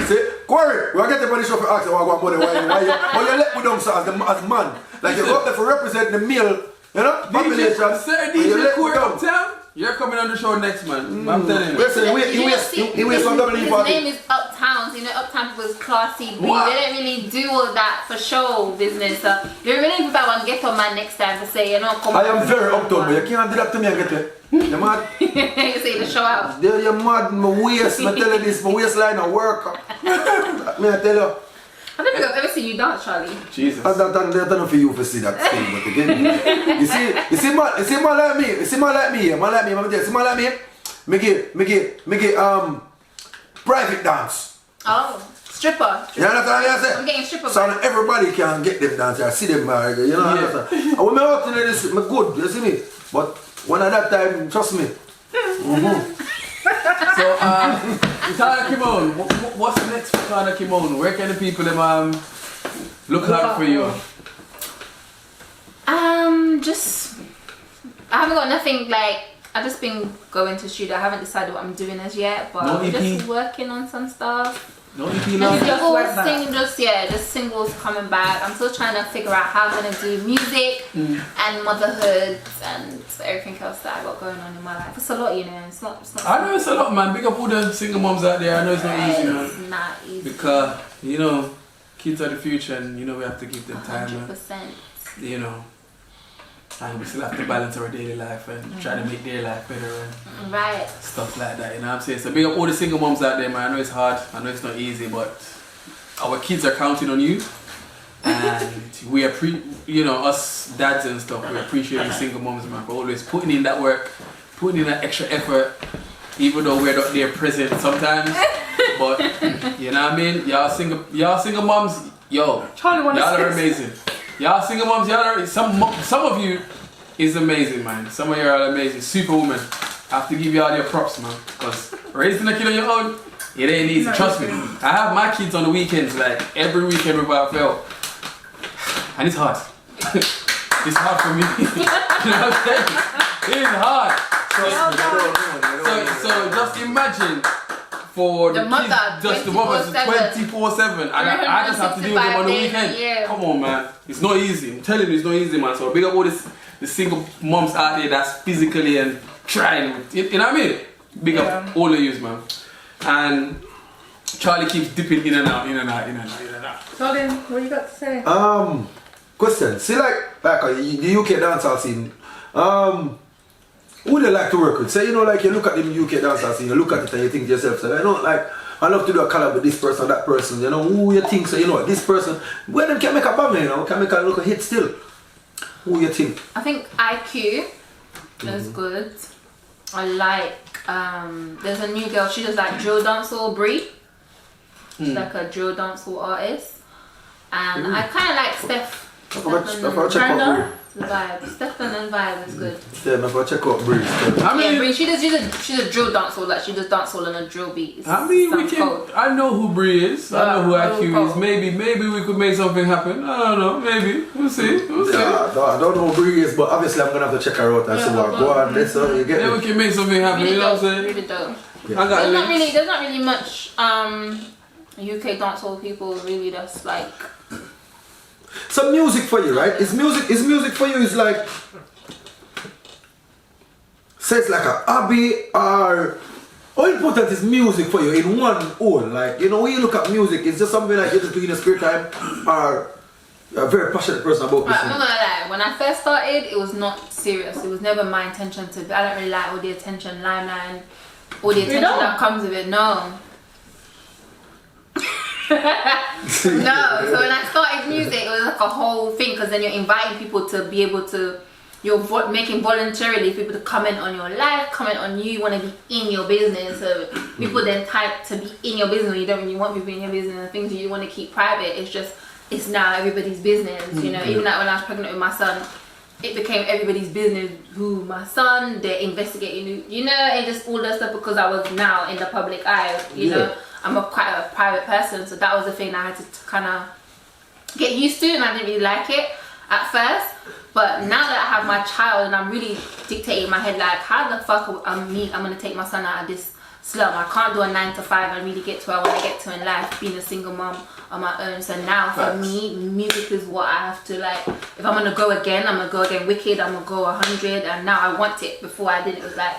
See, Corey, we get the money show for asking what money, why you let me down so as man. Like you go up there for represent the male, you know, population. Sir, DJ Corey Uptown, you're coming on the show next, man. I'm telling you. Listen, he weighs some double His name is Uptown. You know, Uptown people is classy. They don't really do all that for show business. So you're really about one get on man next time to say, you know, come on. I am very uptown, but you can't do that to me and get it. You mad? You say the show out. You're mad, my waist, I tell you this, my waistline I work. Me I tell you. I don't think I've ever seen you dance, Charlie. Jesus. That's not for you to see that thing, but again, you see man like me, me get private dance. Oh, stripper. You know what I'm saying? I'm getting stripper. So not everybody can get them dance, I see them, you know what I'm saying? And when I out in this, I'm good, you see me? But when at that time, trust me. So, Tana Kimon, what's next for Tana Kimon? Where can the people look out for you? Just I haven't got nothing like. I've just been going to studio. I haven't decided what I'm doing as yet, but No I'm EP? just working on some stuff. No EP And now? just singles coming back. I'm still trying to figure out how I'm gonna do music and motherhood and everything else that I got going on in my life. It's a lot, you know. It's not. I know it's a lot, man. Big up all the single moms out there. I know it's not easy, man. It's not easy. Because, you know, kids are the future and, you know, we have to give them time, man. 100%. You know. And we still have to balance our daily life and try to make their life better and Right. stuff like that, you know what I'm saying? So big up all the single moms out there, man. I know it's hard, I know it's not easy, but our kids are counting on you. And we you know, us dads and stuff, we appreciate you single moms, man, for always putting in that work, putting in that extra effort, even though we're not there present sometimes. But you know what I mean? Y'all single moms, yo, Charlie y'all are amazing. Y'all single moms, y'all are some of you is amazing, man. Some of you are amazing, superwoman. I have to give you all your props, man. Because raising a kid on your own, it ain't easy. Trust me. I have my kids on the weekends, like every weekend without fail. And it's hard. It's hard for me. You know what I'm saying? It is hard. So just imagine for the mother, kids, just the mothers 24/7. And I just have to deal with them on the weekend. Yeah. Come on, man. It's not easy. I'm telling you, it's not easy, man. So big up all the single moms out there that's physically and trying. You know what I mean? Big up all of you, man. And Charlie keeps dipping in and out. Charlie, what you got to say? Question. See, like the UK dancehall scene. Who they like to work with? Say, you know, like you look at the UK dancehall scene, you look at it and you think to yourself, so, you know, like I love to do a collab with this person, that person. You know, who you think? So, you know, this person. Well, them can make a banger, you know, can make a little hit still. Who you think? I think IQ is good. I like. There's a new girl. She does like drill dancehall. Brie. She's like a drill dancehall artist, and I kind of like Steph. The vibe. Stefan and vibe is good. Yeah, I'll check out Breeze. I mean, yeah, Brie, she's a drill dancehall. Like she does dancehall on a drill beat. It's I mean, cold. I know who Brie is. I know who IQ is. Maybe we could make something happen. I don't know. Maybe we'll see. Yeah, I don't know who Brie is, but obviously I'm gonna have to check her out and see what go on. This, you get me. We can make something happen. Really you know what I'm dope, saying? really dope. I got There's not really much UK dancehall people really that's like. So music for you, right? Is music for you is like, say it's like a hobby, or how important is music for you in one whole? Like, you know, when you look at music, it's just something like you just do in a spare time, or a very passionate person about this. I'm not gonna lie, when I first started, it was not serious. It was never my intention to, I don't really like all the attention, limelight, all the attention that comes with it, no. No, so when I started music, it was like a whole thing, because then you're inviting people to be able to, you're making voluntarily people to comment on your life, comment on you want to be in your business. So people then type to be in your business when you don't really want people in your business, and things you want to keep private. It's now everybody's business, you know. Even like when I was pregnant with my son, it became everybody's business who my son, they're investigating, you know, and just all that stuff, because I was now in the public eye, you know. I'm quite a private person, so that was the thing I had to kind of get used to, and I didn't really like it at first. But now that I have my child and I'm really dictating my head, like, how the fuck I'm gonna take my son out of this slum. I can't do a 9 to 5 and really get to where I want to get to in life, being a single mom on my own. So now for me, music is what I have to, like, if I'm gonna go again, I'm gonna go again wicked, I'm gonna go 100, and now I want it. Before I didn't, it was like,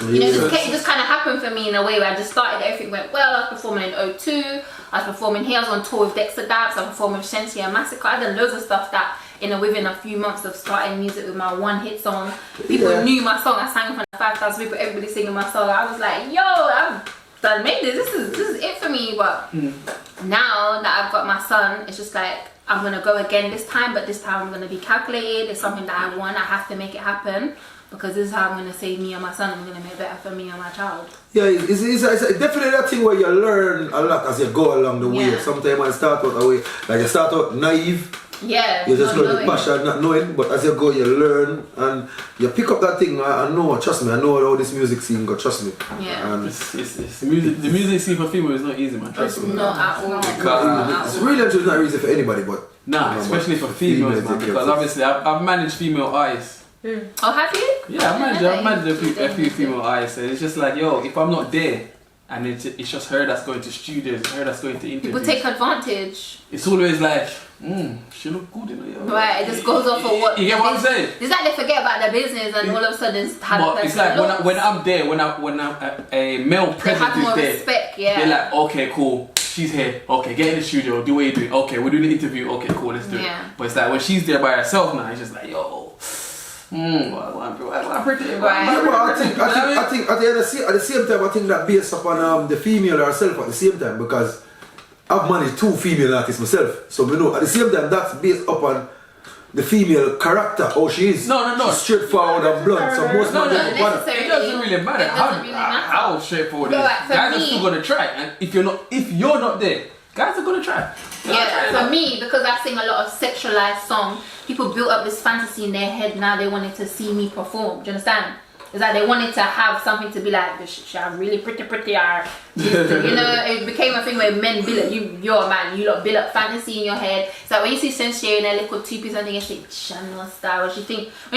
you know, it just kind of happened for me in a way where I just started, everything went well. I was performing in O2, I was performing here, I was on tour with Dexter Daps, I was performing with Shensi and Massacre. I done loads of stuff that within a few months of starting music with my one hit song, people knew my song. I sang in front of 5,000 people, everybody singing my song. I was like, yo, I've done made this. This is it for me. But now that I've got my son, it's just like, I'm gonna go again this time, but this time I'm gonna be calculated. It's something that I want. I have to make it happen, because this is how I'm gonna save me and my son. I'm gonna make it better for me and my child. Yeah, it's definitely that thing where you learn a lot as you go along the way. Sometimes I start out away, like you start out naive. Yeah, you just know the passion, not knowing, but as you go, you learn and you pick up that thing. I know, trust me, I know how this music scene go, trust me. Yeah. And it's the music scene for female is not easy, man. Trust me. Not at all. It's really actually not easy for anybody, but nah, especially for females, man. Because obviously, I've managed female eyes. Oh, have you? Yeah, I've managed a few female eyes, and it's just like, yo, if I'm not there, and it's just her that's going to studios, it's her that's going to interviews. People take advantage. It's always like, she look good, you know. Right, it just goes off for what. You get what I'm saying? It's like they forget about their business, and all of a sudden it's how but it's like when I'm there, when a male presence have more is there, respect, yeah. They're like, okay, cool, she's here. Okay, get in the studio, do what you do. Okay, we're doing the interview. Okay, cool, let's do it. But it's like when she's there by herself now, it's just like, yo. I think at the same time, I think that based upon the female herself at the same time, because I've managed 2 female artists myself, so we know at the same time that's based upon the female character, how she is. No. She's straightforward and blunt. So most it doesn't really matter. How straightforward it is. Guys are still gonna try, and if you're not there, guys are gonna try. For me, because I sing a lot of sexualized songs, people built up this fantasy in their head. Now they wanted to see me perform. Do you understand? It's like they wanted to have something to be like, she are really pretty, you know, it became a thing where men build up, you're a man, you lot build up fantasy in your head. So when you see Sensia in a little 2-piece and thing, you think, Channel style, when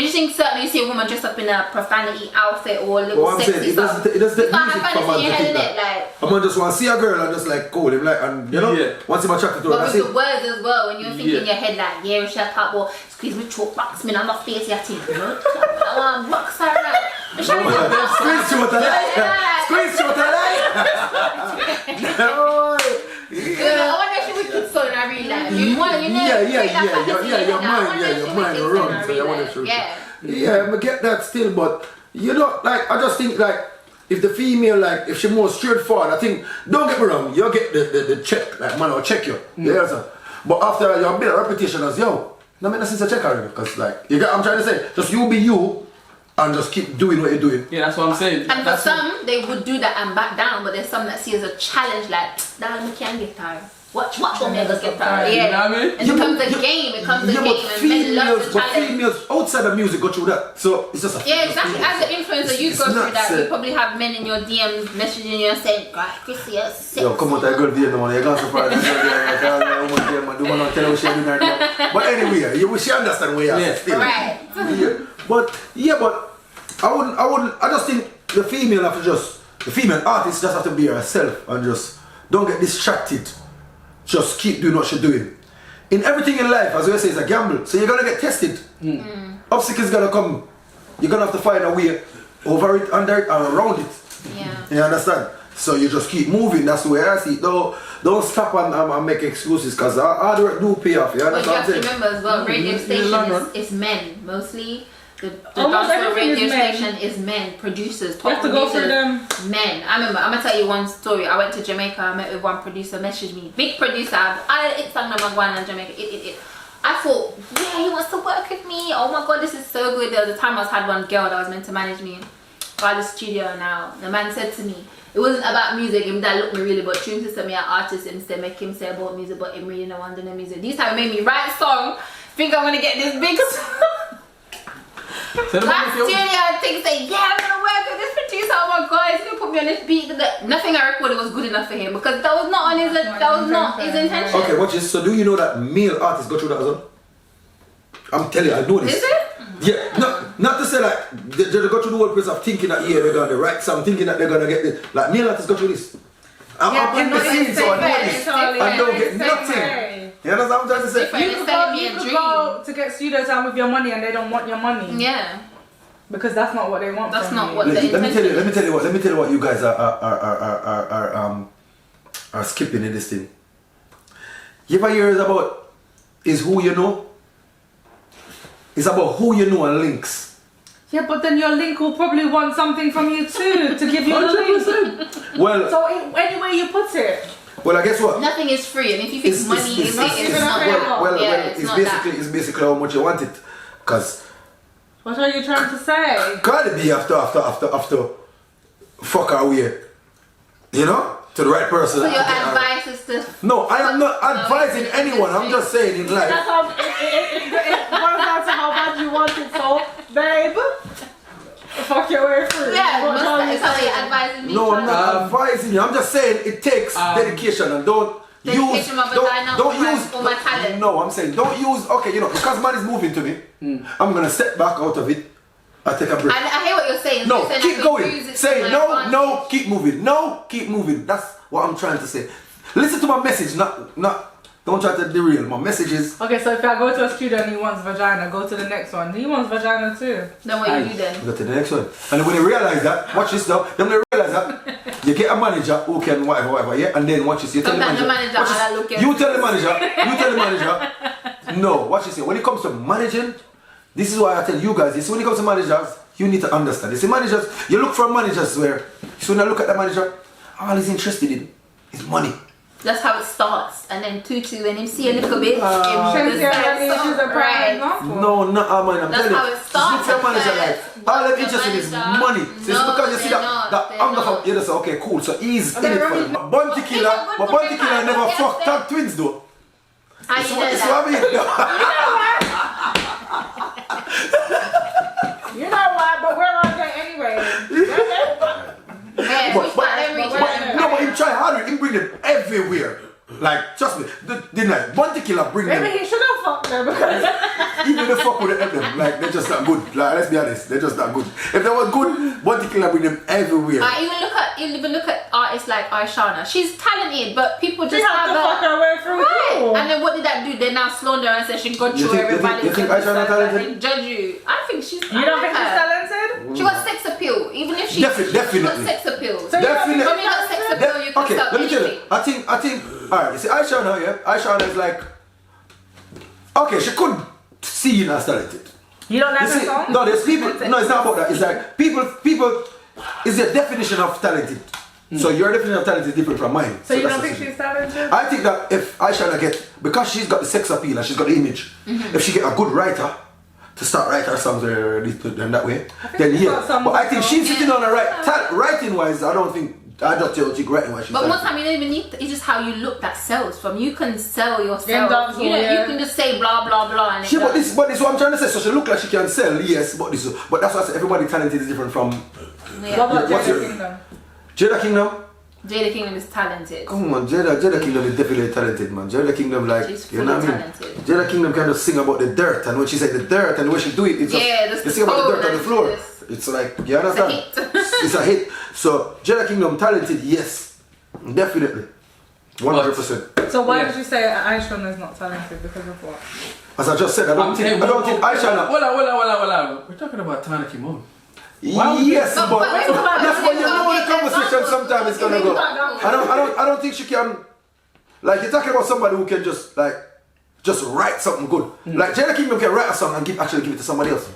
you think certainly you see a woman dressed up in a profanity outfit or a little sexy stuff. It does you can't have fantasy in your head, innit? Like, I'm just want to see a girl and just like call him, like, and you know, once I'm attracted to her, but with the words as well, when you're thinking in your head like, yeah, shut up, or squeeze me choke box me on my face, you think, I want to box her out. Squeeze you what I like. Squeeze you what I like. I wonder if she wicked son I really like. Your mind wrong. So I wonder if I get that still, but you know, like I just think like if the female, like if she more straightforward, I think, don't get me wrong, you get the check, like man, I'll check you. But after you build a reputation as yo, no make no sense to check her, because like you get what I'm trying to say, just you be you. And just keep doing what you're doing. Yeah, that's what I'm saying. And for some, they would do that and back down, but there's some that see it as a challenge, like, nah, we can't get tired. Watch them never get tired. You know what I mean? It becomes a game, and men love the challenge. But females outside of music go through that, so it's just a... Yeah, exactly. As an influencer, you go through that. You probably have men in your DMs messaging you and saying, God, Krissy, you're sexy. Yo, come on, that girl video, man. You're going so far. But anyway, she understand where you're still. Right. But I just think the female artist just have to be herself and just don't get distracted. Just keep doing what she's doing. In everything in life, as we say, it's a gamble. So you're gonna get tested. Obstacles gonna come. You're gonna have to find a way over it, under it, and around it. Yeah. You understand? So you just keep moving. That's the way I see it. Don't stop and make excuses, because hard work do pay off. You understand? But you have to remember as well, radio station is men mostly. The dancehall radio station is men, producers, top to go through them. Men. I remember, I'm gonna tell you one story. I went to Jamaica, I met with one producer, messaged me. Big producer, it's number one in Jamaica. I thought, yeah, he wants to work with me. Oh my god, this is so good. There was a time I had one girl that was meant to manage me by the studio now. The man said to me, it wasn't about music, him that looked me really, but tune to me an artist instead, make him say about music, but him really no one doing the music. This time it made me write a song, think I'm gonna get this big song. Last studio and things say, yeah, I'm gonna work with this producer. Oh my god, he's gonna put me me on this beat. Nothing I recorded was good enough for him because that was not his intention. Okay, watch this. So do you know that male artists go through that as well? I'm telling you, I know this. Is it? Yeah, not to say like they go through the whole process of thinking that they're gonna write something, thinking that they're gonna get this. Like male artists go through this. I'm in the scene, so I know this. I don't get nothing. You understand what I'm trying to say? You could go to get studio time with your money and they don't want your money. Yeah. Because that's not what they want. That's not what let me tell you what you guys are skipping in this thing. You ever hear about is who you know? It's about who you know and links. Yeah, but then your link will probably want something from you too to give you the link. Well, so anywhere you put it. Well, I guess what? Nothing is free, and if you think money is not it's basically how much you want it, cause. What are you trying to say? Cardi B after fuck our way, you know, to the right person. So your advice is to. No, I am not advising anyone. I'm just saying in life. That's how it boils down to how bad you want it. So, babe, fuck your way through. Yeah, it's how you're advising me. No, I'm not advising you. I'm just saying it takes dedication and don't use all my talent. No, I'm saying don't use. Okay, you know, because man is moving to me. I'm gonna step back out of it. I take a break. I hear what you're saying. No, so keep going. Say no, keep moving. No, keep moving. That's what I'm trying to say. Listen to my message, not. Don't try to derail. My message is. Okay, so if I go to a studio and he wants vagina, go to the next one. He wants vagina too. Then what you do then? Go to the next one. And then when they realize that, watch this now. Then when they realize that, you get a manager who can whatever, yeah. And then watch this. You tell the manager. You tell the manager. No, watch this. When it comes to managing, this is why I tell you guys this. When it comes to managers, you need to understand. You see, managers, you look for managers where, so when I look at the manager, all he's interested in is money. That's how it starts, and then Tutu, when you see a little bit, right. No, not man. I'm that's telling how you. it starts. Look for manager like all I'm interested in is money. So it's because you see that anger from you just say, okay, cool. So he's in it for it. But Bounty Killer never fucked tag twins though. It's what I mean. You know what? But where are they anyway? But he try harder. He bring them everywhere. Like, trust me, didn't I? Bounty Killer bring them. Maybe he should have fucked them because even the fuck would have them. Like, they're just not good. Like, let's be honest, they're just not good. If they were good, Bounty Killer bring them everywhere. Even look at artists like Aishana. She's talented, but people just have to fuck her way through. Right. And then what did that do? They now slander her and say she got through everybody. You think Aishana talented? And judge you. I think she's. You don't think she's talented? She got sex appeal. Even if she definitely got sex appeal. So definitely. When you got sex appeal, you can okay, stop let me tell anything. you. I think. Alright, you see Aishana, yeah? Aishana is like. Okay, she could see you as talented. You don't like her song? No, there's people. No, it's not about that. It's like people is their definition of talented. So your definition of talent is different from mine. So you don't think she's talented? I think that if Aishana because she's got the sex appeal and she's got the image, if she get a good writer to start write her songs and that way, then yeah. But I think she's sitting on the right writing wise. I don't think writing wise. But one time you don't even need. It's just how you look that sells. From you can sell yourself. You can just say blah blah blah. And but this is what I'm trying to say. So she look like she can sell, yes. But that's why I said everybody talented is different from. What's your Kingdom? Jada Kingdom? Jada Kingdom is talented. Come on, Jada Kingdom is definitely talented, man. Jada Kingdom, like, she's you know what I mean? talented. Jada Kingdom kind of sing about the dirt, and when she said the dirt, and the way she do it, it's just, they sing about the dirt on the floor. It's like, you understand? It's a hit. So, Jada Kingdom talented, yes. Definitely. 100%. So why did you say Aishana is not talented? Because of what? As I just said, I don't think Aishana... Well, we're talking about Tana Kimon. Yes, but that's when you know the conversation sometimes it's gonna go. I don't think she can, like, you're talking about somebody who can just write something good. Like Jada Kingdom can write a song and actually give it to somebody else.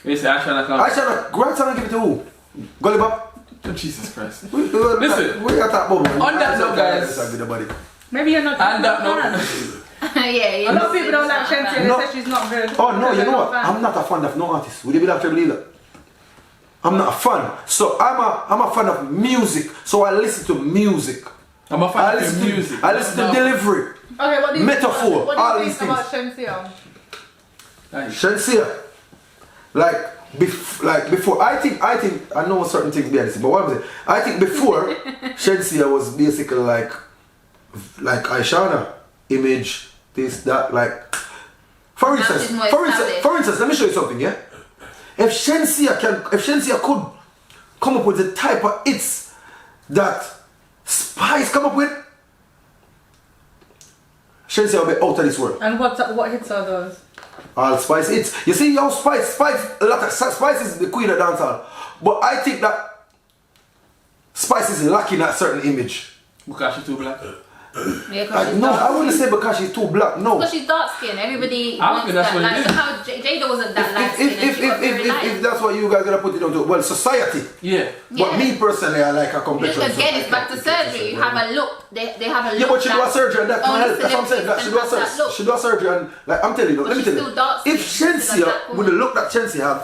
You say Aishana write a song and give it to who? Gully Bop? Oh, Jesus Christ. Listen, we got that moment. On that note, guys. Maybe you're not. On that note. Yeah, a lot of people don't like Shensia. They say she's not good. Oh no, you know what? I'm not a fan of no artist. Would you believe that? I'm not a fan. So I'm a fan of music. So I listen to music. I'm a fan of music. I listen to delivery. Okay, what do you metaphor. What do all you these think things. about Shensia? Shensia, like like before, I think I know certain things behind this, but what I'm saying, I think before Shensia was basically like Aishana, image, this, that, like for instance, let me show you something, yeah? If Shensia could come up with the type of hits that Spice come up with, Shensia will be out of this world. And what hits are those? All Spice hits. You see how Spice, a lot of Spice is the queen of dancehall. But I think that Spice is lacking that certain image. Because she's too black. Yeah, cause No, I wouldn't say because she's too black, no. Because she's dark skinned. Everybody I wants think that's that. what it Like, is. so how Jada wasn't that light skinned and she got very light. If that's what you guys gonna put it on to, well, society. Yeah. But me personally, I like her complexion. Just again, it's back to surgery. You have a look. They have a look. Yeah, but she do a surgery and that can only help. That's what I'm saying. That she do a celebrities can have that look. surgery. She do a surgery and like I'm telling you, But let me she's tell you. still dark If skinned. She's a Shensia black with the woman. look that Shensia have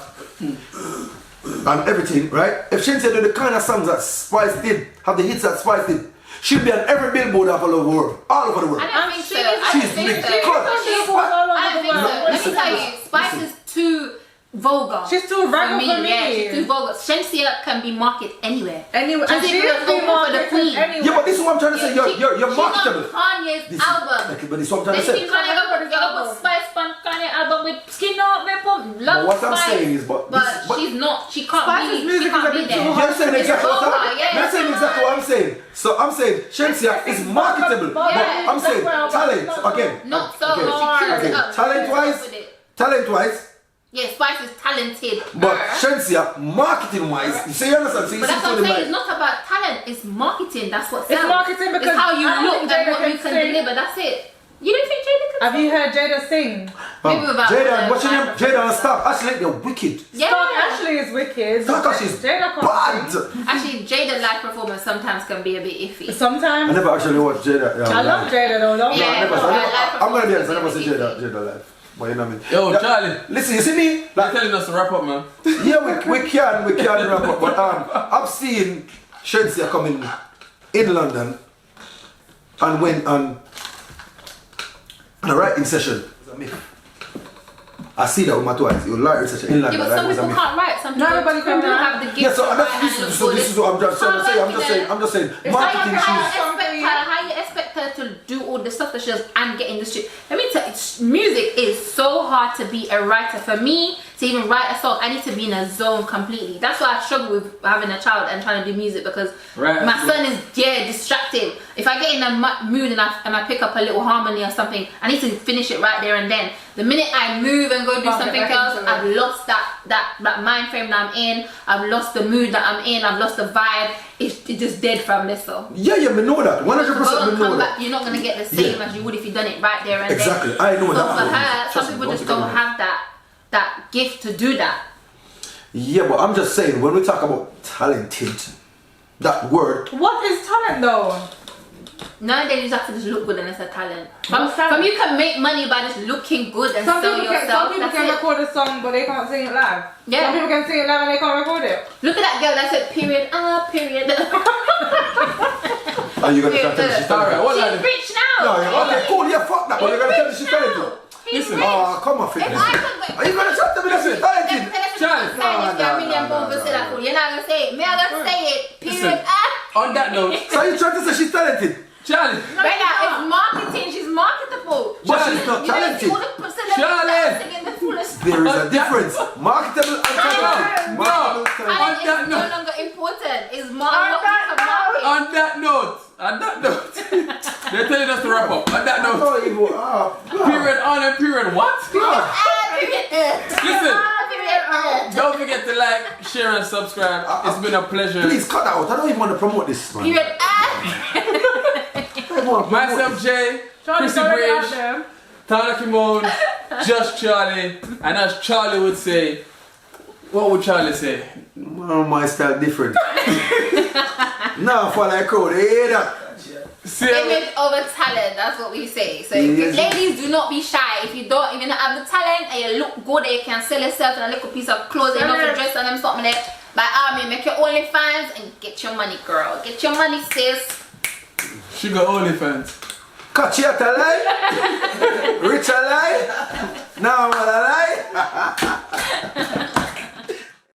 and everything, right? If Shensia do the kind of songs that Spice did, have the hits that Spice did, she'd be on every billboard all over the world. All over the world. I don't think so. She's I don't think so. ridiculous. I don't think so. Let me tell you, Spice is too vulgar. She's too ragged for me. Yeah, she's too vulgar. Shensia can be marketed anywhere. Anyway, Just and she even is being go for the marketed queen. anyway. Yeah, but this is what I'm trying to say. You're marketable. She's on Kanye's This is- album. But this is what I'm trying Then to she say. put Spice on Kanye album with skin out, rip up, But love what I'm Spice. saying is, but She's not. She can't Spice's be. music She can't is a be bit there. too You're saying It's exactly what vulgar, I'm yeah, You're saying it's exactly what I'm saying. So I'm saying Shensia is marketable. But Yeah, I'm saying that's talent why again. Not so Okay, hard. okay. Talent-wise, Yeah, Spice is talented. but Shensia, marketing-wise, you see, you understand? So you But see that's what I'm through the saying. It's mind. not about talent. It's marketing. That's what It's sells. marketing because it's how you I don't look think and Jada what you can can sing. deliver. That's it. You don't think Jada can Have you heard Jada sing? Maybe without Jada, the what's your name? vibe. Jada and Stop. Actually, they're wicked. Yeah. Stop Ashley is wicked. Stop, she's Jada can't bad. sing. Actually, Jada live performance sometimes can be a bit iffy. I Sometimes. never actually watched Jada. I love Jada though. Don't Yeah, get me Never, wrong. I'm gonna be honest, I never Live see performance. Jada live. But you know what I mean? Yo, Yeah, Charlie. Listen, you see me? You're Like, telling us to wrap up, man. yeah, we can wrap up. But I've seen Shensia coming in London and went on a writing session. It was a myth. I see that with my two eyes. You writing session in London. Yeah, but some right? It was a people myth. can't write. Some people Nobody can don't write. have the gift Yeah, so to write and this is what I'm just saying. I'm just saying. Marketing shoes. How you expect her to do all the stuff that she does and get in the street? Let me tell you, music is so hard to be a writer. For me to even write a song, I need to be in a zone completely. That's why I struggle with having a child and trying to do music, because Right. my son is distracted. If I get in a mood and I pick up a little harmony or something, I need to finish it right there and then. The minute I move and go do Can't get something back else, into it. I've lost that mind frame that I'm in. I've lost the mood that I'm in. I've lost the vibe. It's just dead from this though. Yeah, me know that. 100% me know Come that. back, you're not gonna get the same Yeah. as you would if you done it right there and Exactly, then. I know so that. for her, Trust some me, people don't just take it don't away. have that gift to do that. Yeah, but I'm just saying, when we talk about talented, that word, What is talent though? Nowadays, you have to just look good and it's a talent. What's talent? From you can make money by just looking good and Some sell people yourself. can That's it. record a song but they can't sing it live. Yeah. Some people can sing it live and they can't record it. Look at that girl that said period, period. are you gonna try to tell me she's Alright, talented? what She's are rich now. No, yeah, okay, cool, yeah, fuck that, but you're gonna tell me she's talented. He's Listen, rich. Oh, come on, If fitness. I could Are you gonna try to tell me that she's talented? Charlie. You're not gonna say it. Me, I'm gonna say it. Period. Listen. On that note, So you trying to say she's talented? Charlie. Right now, it's marketing. She's marketable. But she's not You don't see talented. all the celebrities Charlie. singing the fullest. There is a difference. Marketable and talented. No. Marketable, Talent talented. that is no note. longer important. It's more what we can market. On that note, they're telling us to wrap up. On that note, Oh, you- ah, period on and period what? Period. Listen. Period. Don't forget to like, share, and subscribe. It's been a pleasure. Please cut that out. I don't even want to promote this, man. Period. I don't want to promote Myself, this. Jay, Charlie's already out Krissybritish, there. Tana Kimon, Just Charlie, and as Charlie would say, what would Charlie say? Well, my style different. Now, for like crowd, hear that? Image over talent, that's what we say. So Yes. ladies, do not be shy. If you don't even have the talent and you look good and you can sell yourself in a little piece of clothes and enough to dress on them something like, by all means, make your OnlyFans and get your money, girl. Get your money, sis. She got OnlyFans. Catch you at a lie? Rich a lie? Now I'm a lie?